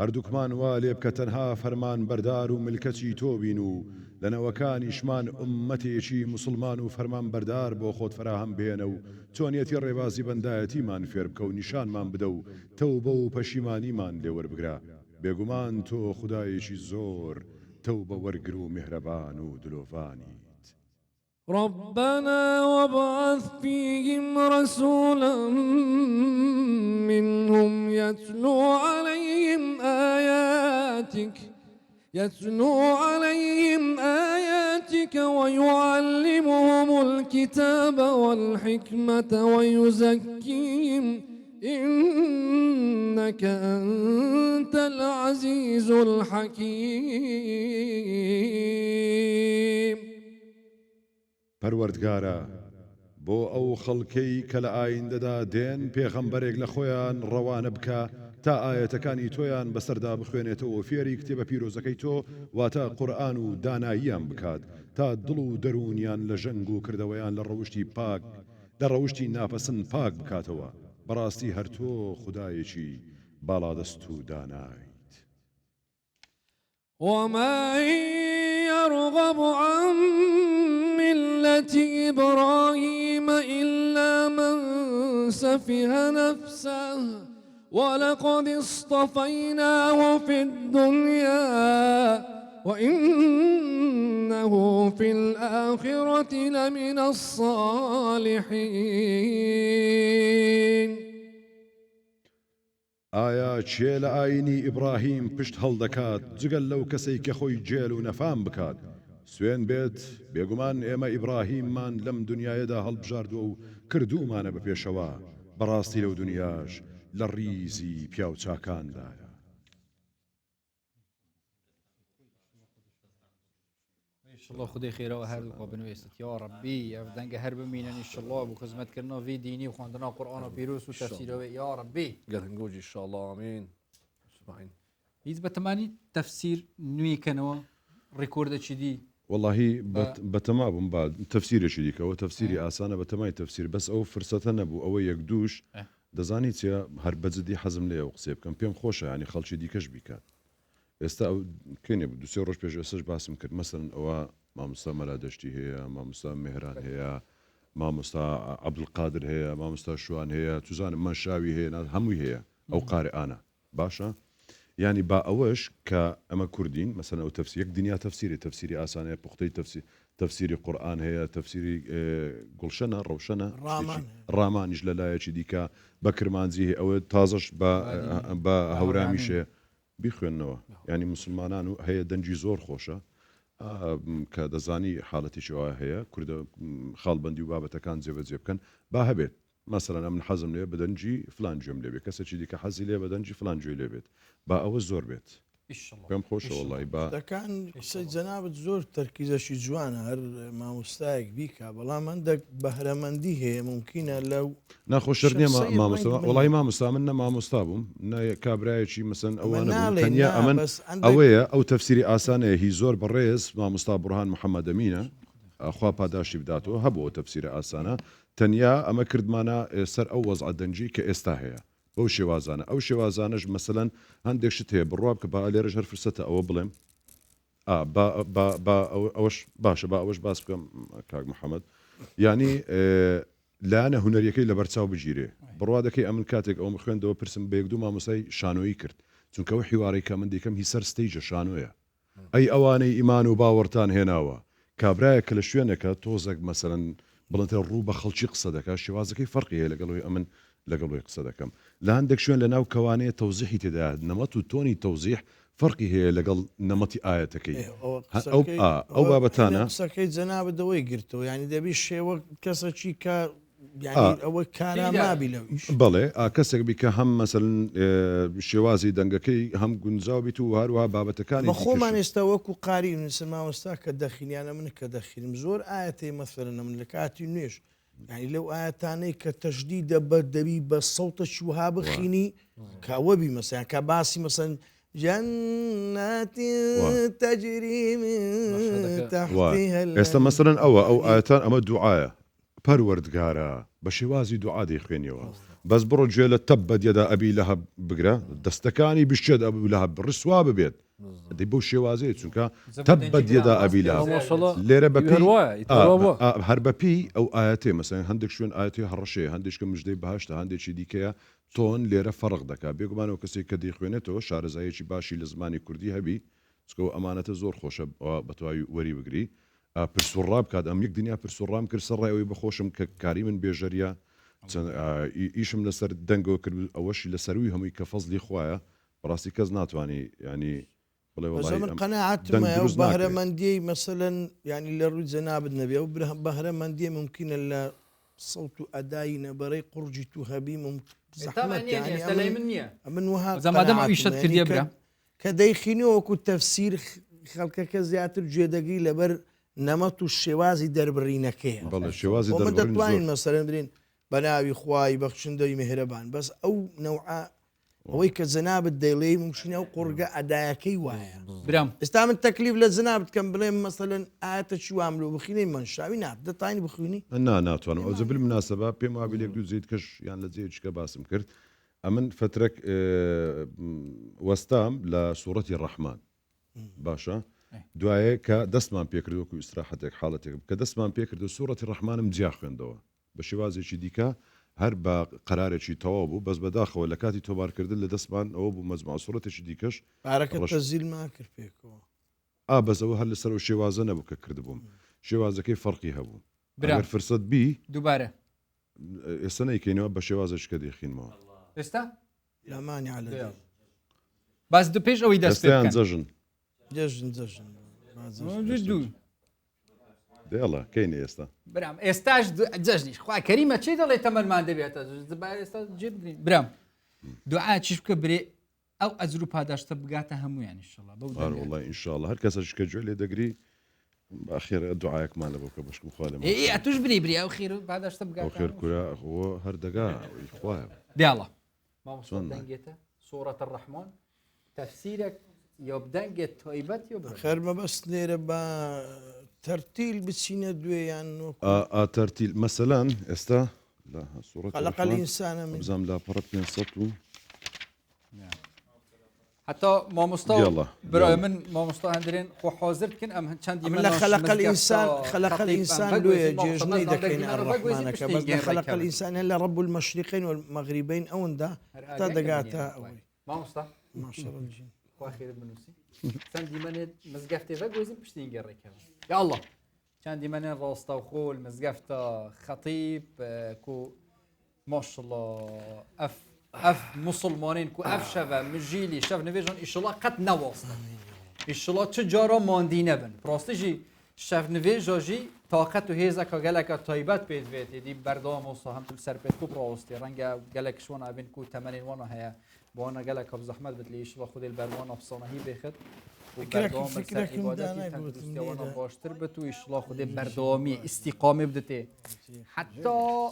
هەردووکمان وا لێ بکە تەنها فەرمان بەردار و ملکەتی تۆ بین و لەنەوەکانیشمان ئومەتێکی مسلمان و فەرمان بەردار بۆ خۆت فراهەم بێنە و چۆنیەتی ڕێبازی بەندایەتیمان فێر بکە و نیشانمان بدە و تەوبە و پەشیمانیمان لێوەربگرە بێگومان تۆ خودایەکی زۆر تەوبە وەرگر و میهرەبان و دلۆڤانیت. ربنا وابعث فيهم رسولا منهم يتلو عليهم آياتك ويعلمهم الكتاب والحكمة ويزكيهم إنك أنت العزيز الحكيم. پەروەردگارە بۆ ئەو خەڵکەی کە لە ئایندەدا دێن پێغەمبەرێک لە خۆیان ڕەوانە بکە تا ئاەتەکانی تۆیان بەسەردا بخوێنێتەوە فێری کتێبە پیرۆزەکەی تۆ واتە قورئان و داناییان بکات تا دڵ و دەرونیان لە ژەنگ و کردەوەیان لە ڕەوشتی پاک لە ڕەوشتی ناپەسند پاک بکاتەوە بەڕاستی هەر تۆ خودایەکی باڵادەست و دانایت. وما يرغب عن ملة إبراهيم إلا من سفه نفسه ولقد اصطفيناه في الدنيا وإنه في الآخرة لمن الصالحين. ئایا چێ لە ئاینی ئیبراهیم پشت هەڵدەکات جگەل لەو کەسەی کە خۆی جێل و نەفام بکات سوێن بێت بێگومان ئێمە ئیبراهیممان لەم دنیاەدا هەڵبژاردووە و کردومانە بە پێشەوە بەڕاستی لەو دنیاش لە ڕیزی پیاو چاکاندایە. الله خدای خێرەوە هەردووکە بنوێستت یا ڕەبی ئەو دەنگە هەر بمینن ئینشەڵڵا بۆ خزمەتکردنەوە وی دینی و خوێندنەوە قورئان و پیرۆز و تەفسیرەوە یا ڕەبی گەتنگۆجی ئینشەڵڵا ئامین. هیچ بەتەمانی تەفسیر نوێکەنەوە ڕێکۆردەچی دی واللهی بەتەما بووم با تەفسیرێکی دیکەوە تەفسیری ئاسانە بەتەمای تەفسیر بەس ئەو فرسەتە نەبوو ئەوە یەک دووش دەزانی چێ هەر بەجددی حەزم لێ ئەو قسێ بکەم پێم خۆشە ینی خەڵکی دیکەش بیکات. ئێستا ئەو کێنێ بوو دوسێ ڕۆژ پێش ئێستش باسم کرد مەسەن ئەوە مامۆستا مەلادەشتی هەیە مامۆستا میهران هەیە مامۆستا عەبدولقادر هەیە مامۆستا شوان هەیە توزانم مەشاوی هەیە هەمووی هەیە ئەو قارئانە باشە يعني با ئەوەش کە ئەمە کوردین مەسەن ئەو تەفسیر یەک دنیا تەفسیری ئاسانەیە پوختەی تەفسیری قورئان هەیە تەفسیری گوڵشەنە ڕەوشەنە ڕامانیش لەلایەکی دیکە بە کرمانجی هەیە ئەوە تازەش بە هەورامیشێ بیخوێنەوە ینی مسلمانان و هەیە دەنجی زۆر خۆشە کە دەزانی حاڵەتیشی وایە هەیە کوردە خاڵبەندی و بابەتەکان جێبەجێ بکەن با هەبێت مثلا من حەزم لێ بەدەنجی فلان گوێم لێ بێت کەسێکی دیکە حەزی لێ بەدەنجی فلان گوێ لێ بێت با ئەوە زۆر بێت پێم خۆشە وەڵی با دەکان قسەی جەنابەت زۆر تەرکیزەشی جوانە هەر مامۆستایەک بیکە بەڵام هەندێک بەهرەمەندی هەیە ممکنە لەو ناخۆشەر نییە مامۆستا وڵی مامۆستا من نە مامۆستا بووم کابراایەکی مەسەن ئەوانە تەنیا ئەمن ئەوەیە ئەو تەفسیری ئاسانەیە هی زۆر بەڕێز مامۆستا بورهان محەممەد ئەمینە خوا پاداشی بداتەوە هەبوو تەفسیرە ئاسانە تەنیا ئەمە کردمانە سەر ئەو وەزع دەنجی کە ئێستا هەیە بەو شێوازانە ئەو شێوازانش مەسەلەن هەندێک شت هەیە بڕواب کە با لێرەش هەر فرسەتە ئەوە بڵێم ئەوەش باشە با ئەوەش باس بکەم کاک محەممەد ینی لاەنە هوەریەکەی لە بەرچاو بگیرێ بڕوا دەکەی ئەمن کاتێک ئەوم خوێندەوە پرسم بە یەک دوو مامۆسای شانۆیی کرد چونکە ئەو حیوارەی کە من دیکەم هی سەر ستەیجە شانۆیە ئەی ئەوانەی ئیمان و باوەڕتان هێناوە کابراایە کە لە شوێنەکە تۆزێک مەسەرەن بڵێتە ڕوو بە خەڵکی قسە دەکات شێوازەکەی فەرقی هەیە لەگەڵەوەی ئەمن لەگەڵۆی قسە دەکەم لە هەندێک شوێن لە ناو کەوانەیە تەوزیحی تێدا نەمەت و تۆنی تەوزیح فەرقی هەیە لەگەڵ نەمەتی ئاەتەکەی ئەو بابەتانە قسەکەی جەنابەتەوەی گرتەوە ینی دەبی شێوە کەسەکی کە ئەوە کارامابی لەو بڵێ کەسێک بیکە هەم مەسەن شێوازی دەنگەکەی هەم گونجاوبیت و هەروە بابەتەکانی بە خۆمان ئێستا وەکو قاری نووسن مامۆستا کە دەخینیانە من کە دەخینم زۆر ئاەتی مەسەرنە من لە کاتی نوێش يعني لو آتاني كتجديد بدبي بالصوت الشوها بخيني كوبي مثلا كباسي مثلا جنات تجري من تحتها استا مثلا او آتان اما دعاء پروردگارا بشوازي دعاء دي خوينيوا بس برو جيل تبت يدا ابي لهب بقرا دستكاني بشد ابي لهب رسوا ببيت دي بو شوازي چونكا تبت يدا ابي لهب ليره ببي هرببي او اياتي مثلا هندك شوين اياتي هرشي هندش كمجدي بهشت هندك شي ديكيا تون ليره فرق دكا بيغمانو كسي كدي خوينتو شارزايچي باشي لزماني كردي هبي سكو امانته زور خوشه بتواي وري بقري پرسوڕاب کات ئەم یەک دنیا پرسوڕام کرد سەر ڕێەوەی بەخۆشم کە کاری من بێژەریە ئیشم لەسەر دەنگەوە کرد ئەوەشی لە سەروی هەمووی کە فەزلی خوایە بەڕاستی کەس ناتوانانی ینی بڵێ من قەناعەتمە بەهرەمەندی مەسەلەن ینی لە ڕووی جەنابەت نەبێ ئەو بەهرەمەندی ممکنە لە سەوت و ئەدای نەبەرەی قورجی تو هەبی زەحمەت من وها کە دەیخینەوە وەکو تەفسیر خەڵکەکە زیاتر گوێدەگری لەبەر نەمەت و شێوازی دەربڕینەکەیە دەتوانین مەسەرەن برین بە ناوی خوای بەخشندەی مهرەبان بەس ئەو نەوعە ئەوەی کە جەنابەت دەیڵێ ممکنە ئەو قورگە ئەدایەکەی وایە ئێستا من تەکلیف لە جەنابەت کەم بڵێم مەسەلەن ئاەتەکی وام لۆ بخینەی منشاوی دەتوانی بخوێنی ناتوانم ئەو جەبل مناسەبە پێم وابی لێک دوو جێت کەش یان لە جێیەکە باسم کرد ئەمن فترەك وەستام لە سوورەتی ڕەحمان باشە دوایە کە دەستمان پێکردوەکو ئیسراحەتێک حاڵەتێک کە دەستمان پێکردو سوورەتی ڕەحمانم جیا خوێندەوە بە شێوازێکی دیکە هەر بە قەرارێکی تەواو بوو بەس بەداخەوە لە کاتی تۆبارکردن لە دەستمان ئەوە بوو مەجموع سوورەتێکی دیکەش تەزیلمان کرد پێکەوە بەسەوە هەر لەسەر و شێوازە نەبوو کە کردبووم شێوازەکەی فەرقی هەبوو ئەگەر فرسەت بی دووبارە ئێستا نەیکەینەوە بە شێوازەشکە دەیخینەوە ئێستا لامانی عەلە باس دو پێش ئەوەی دەست پێ جەژن دێڵە کەینە ئێستا برام ئێستاش جەژنیش خوا کەریمە چی دەڵێ تەمەمان دەبێتە ئێستا جێ بدرین برام دوعا چیش بکە برێ ئەو ئەجر و پاداشتە بگاتە هەمویان ئینشەڵڵا وەڵڵای ئینشاءڵڵا هەر کەسەش کە گوێ لێ دەگری بەخێر دوعایەکمان لە بۆکە بەشکم خوا لەمە توش بری بری ئەو خێر و پاداشتە بگاتە خێر کورا هەر دەگا خوایە دیاڵە مامۆستا دەنگێتە سوورەتە ڕەحمان تەفسیرێک یا بدەنگێت تایبەت یا خەرمە بەست لێرە بە تەرتیل بچینە دوێیان تەرتیل مەسەلەن ئێستا خەلق الئینسانە بزانم لاپەڕە 500 و حتى مامۆستا برای من مامۆستا هەندێن خۆ حاضر بکەن ئەم چەندی من لە خەلق الئینسان دوێ جێژنەی دەکەین ئەڕەحمانەکە بەس لە خەلق الئینسان لە ڕەب المەشریقین والمەغریبین ئەوەندا تا دەگاتە ئەوەی مامۆستا معشر الجن خير بنوسي سندي من مزقفتي فقوزين بشتين قري كمان يا الله كان دي من راستا وخول مزقفته خطيب كو ما شاء الله اف مسلمانين كو اف شفا مجيلي شاف نفيجن ان شاء الله قد نواصل ان شاء الله تجارة ماندي نبن براستيجي شاف نفيجاجي طاقت و هیزا که گلک طیبت بید ویدی دی بردام و هم تو سر بید کو براستی رنگ گلک شون ابن کو تمنین وانا هیا بانا گلک اب زحمت بدلیش و خود البرمان افسانه هی بخد و بردام بسر عبادتی تندرستی وانا باشتر بتو ایشلا خود بردامی استقامه بدته حتی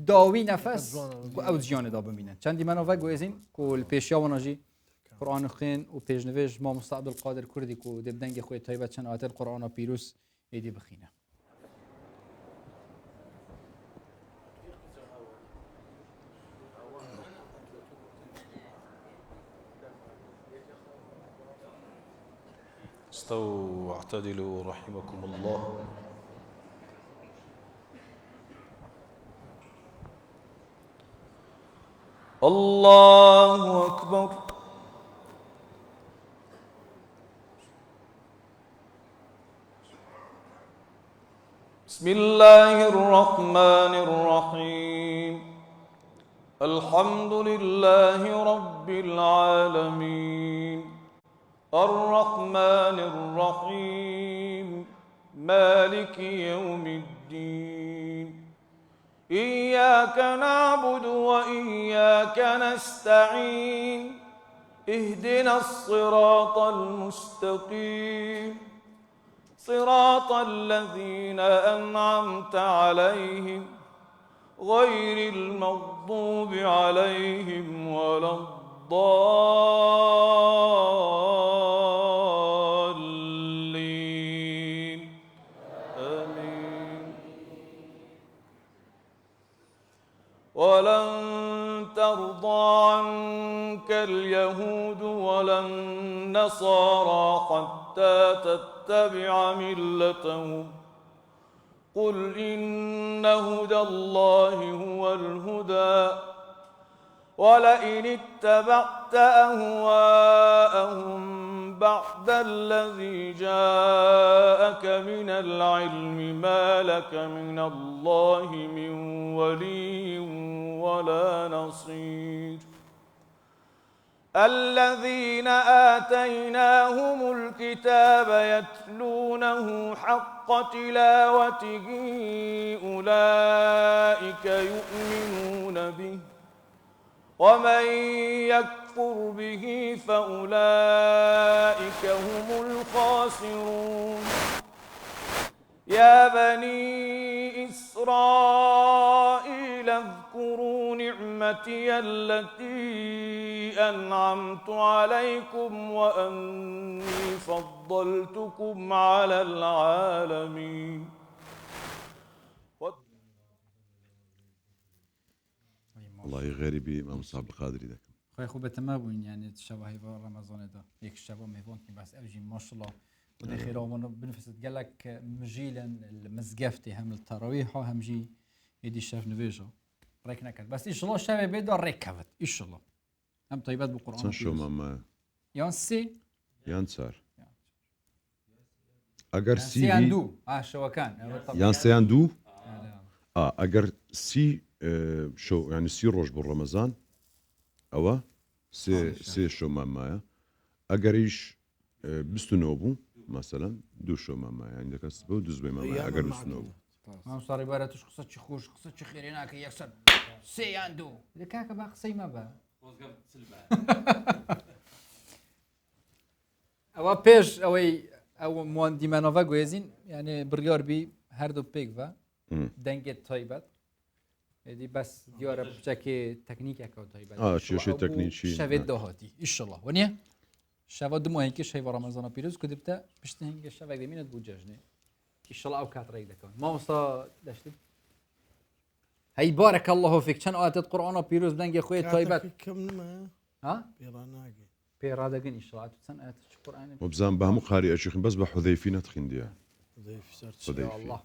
داوی نفس او جیان دا ببینن چندی منو و گویزین کل پیشیا وانا جی قرآن خين وبيج نفيج ما مستعد القادر كردي كو دبدنج خوي طيبة شن آتل القرآن بيروس يدي بخينا استووا واعتدلوا رحمكم الله الله أكبر بسم الله الرحمن الرحيم الحمد لله رب العالمين الرحمن الرحيم مالك يوم الدين إياك نعبد وإياك نستعين اهدنا الصراط المستقيم صراط الذين أنعمت عليهم غير المغضوب عليهم ولا الضالين آمين ولن ترضى عنك اليهود ولا النصارى حتى تتبع ملتهم قل إن هدى الله هو الهدى ولئن اتبعت أهواءهم بعد الذي جاءك من العلم ما لك من الله من ولي ولا نصير الذين آتيناهم الكتاب يتلونه حق تلاوته أولئك يؤمنون به ومن يكفر به فأولئك هم الخاسرون يا بني إسرائيل اذكروا نعمتي التي أنعمت عليكم وأني فضلتكم على العالمين والله غريبي ما مصعب القادري ذاك خوي خوب تمام يعني تشابه رمضان ده يك الشباب مهبون بس أوجي ما شاء الله ودي خير وانا بنفس قالك مجيلا المزقفتي هم التراويح هم جي يدي الشاف نفيجا ريك نكد بس إن شاء الله الشباب بيدو ريكفت إن شاء الله هم طيبات بالقرآن شو ماما يانسي يانسار أجر سي ياندو شو كان يانسي ياندو أجر سي شو يعني سي روج بالرمضان أوا سي شو ماما أجريش بستنوبو مثلا دو شو ماما يعني عندك اسبوع دوزبي ماما أجر بستنوبو ما صار يبارة قصة خوش قصة خير هناك يكسر سي عنده إذا كاك باق سي ما با أو بيش أو موان ديمانوفا جويزين يعني بريار بي هردو بيكفا دنجت طيبات دي بس ديارة بشكل تكنيكي أكو طيبات شو تكنيكي شافت دهاتي إن شاء الله ونيا شافت دمو هيك شيء رمضان بيروز كتبته بشتهنج الشافت دمينة بوجاجني إن شاء الله أو كاتريك ده كمان ما وصل دشتي هاي بارك الله فيك كان آيات القرآن بيروز دنجي خوي طيبات كم ها بيراناجي بيرادقين إن شاء الله تسن آيات القرآن وبزام بهم قارئ أشيخ بس بحذيفي نتخين ديا حذيفي الله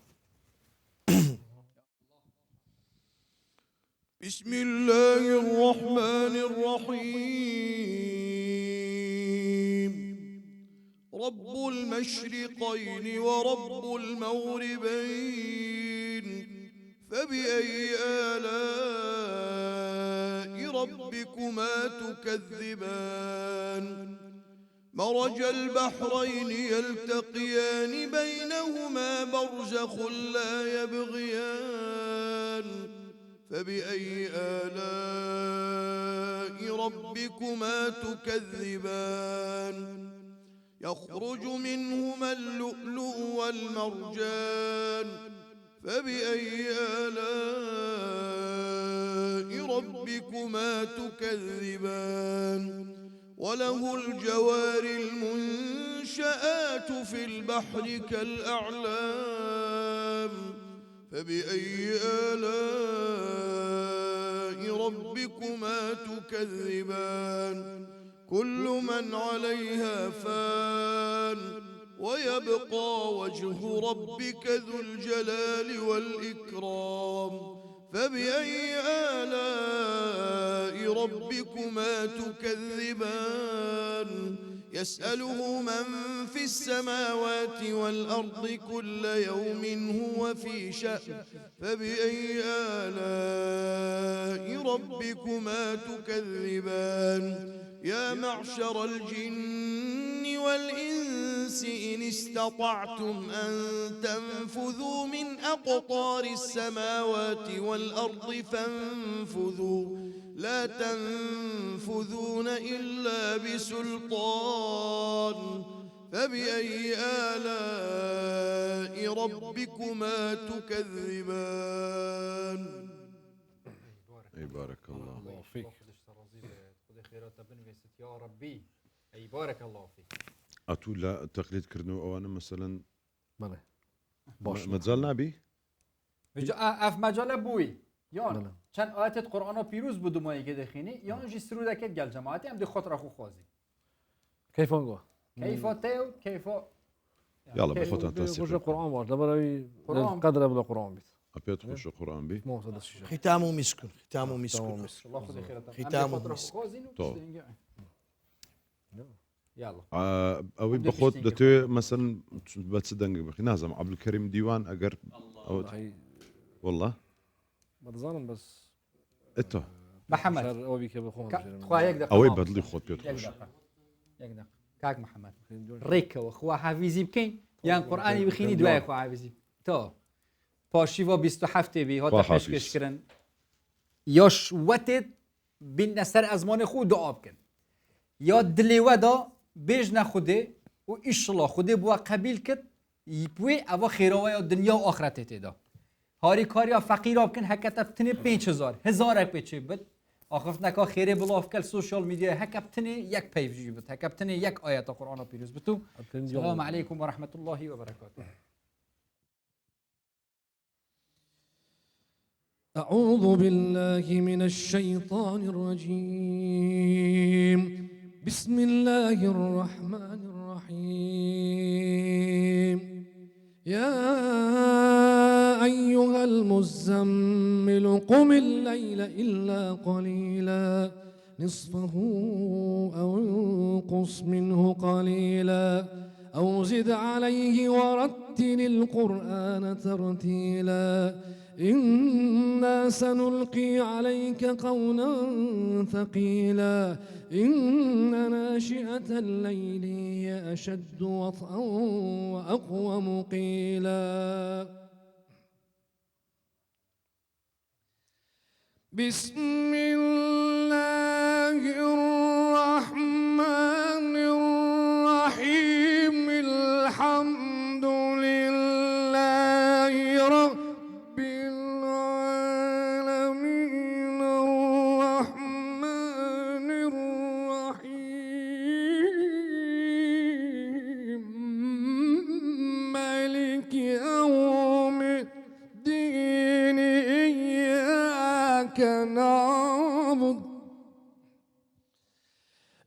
بسم الله الرحمن الرحيم المشرقين ورب المغربين فبأي آلاء ربكما تكذبان مرج البحرين يلتقيان بينهما برزخ لا يبغيان فبأي آلاء ربكما تكذبان يخرج منهما اللؤلؤ والمرجان فبأي آلاء ربكما تكذبان وله الجوار المنشآت في البحر كالأعلام فبأي آلاء ربكما تكذبان كل من عليها فان ويبقى وجه ربك ذو الجلال والإكرام فبأي آلاء ربكما تكذبان يسأله من في السماوات والأرض كل يوم هو في شأن فبأي آلاء ربكما تكذبان يا معشر الجن والإنس إن استطعتم أن تنفذوا من أقطار السماوات والأرض فانفذوا لا تنفذون إلا بسلطان فبأي آلاء ربكما تكذبان. أي بارك الله فيك. يا ربي أي بارك الله فيك. أتو لا تقليد كرنو أو أنا مثلا بله متزال نبي أف مجال بوي يان چند آیت قرآن پیروز بود مایی که دخینی یان جی سرود اکت گل جماعتی هم دی خاطر خو خوازی كيف نقول كيف تيو كيف يلا بخوتنا تاسيب وش القرآن واش دابا القدر بلا قرآن بيت أبيت خوش القرآن بي ختامه مسكن ختامه مسكن ختامه مسكن يلا أوي بخوت دتو مثلا بتصدق بخي نازم عبد الكريم ديوان أجر والله ما تظلم بس اتو محمد أوي بدلي خود بيت خوش يقدر كاك محمد ريكا وخوا حافظي بكين يعني قرآني بخيني دواء خوا حافظي تو پاشیوا 27 بی ها تحشکش کردن یاش وقت بین سر ازمان خود دعا بکن یا دلی ودا بیج نخوده و ایشالله خوده بوا قبیل کد یپوی اوا خیراوی دنیا و آخرت تیدا هاری کاریا فقیر بکن حکت افتنی 5000 1000 پیچه بد آخرت نکا خیره بلاف کل سوشال میدیا حکبتنی یک پیوجی بد حکبتنی یک آیت قرآن پیروز بتو السلام علیکم و رحمت الله و برکاته. أعوذ بالله من الشيطان الرجيم بسم الله الرحمن الرحيم يا أيها المزمل قم الليل إلا قليلا نصفه أو انقص منه قليلا أو زد عليه ورتل القرآن ترتيلا إنا سنلقي عليك قولا ثقيلا إن ناشئة الليل هي أشد وطئا وأقوم قيلا بسم الله الرحمن الرحيم الحمد لله رب العالمين الرحمن الرحيم مالك يوم الدين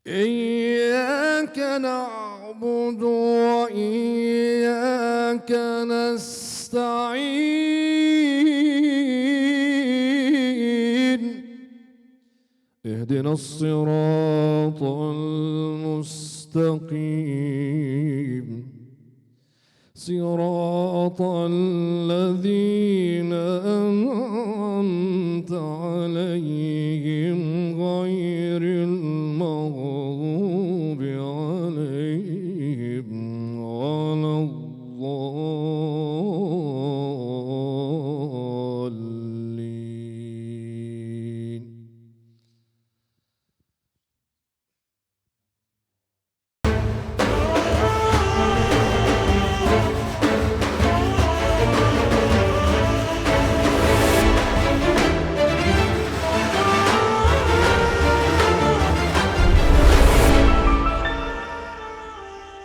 إياك نعبد وإياك نستعين اهدنا الصراط المستقيم صراط الذين أنعمت عليهم غير المغضوب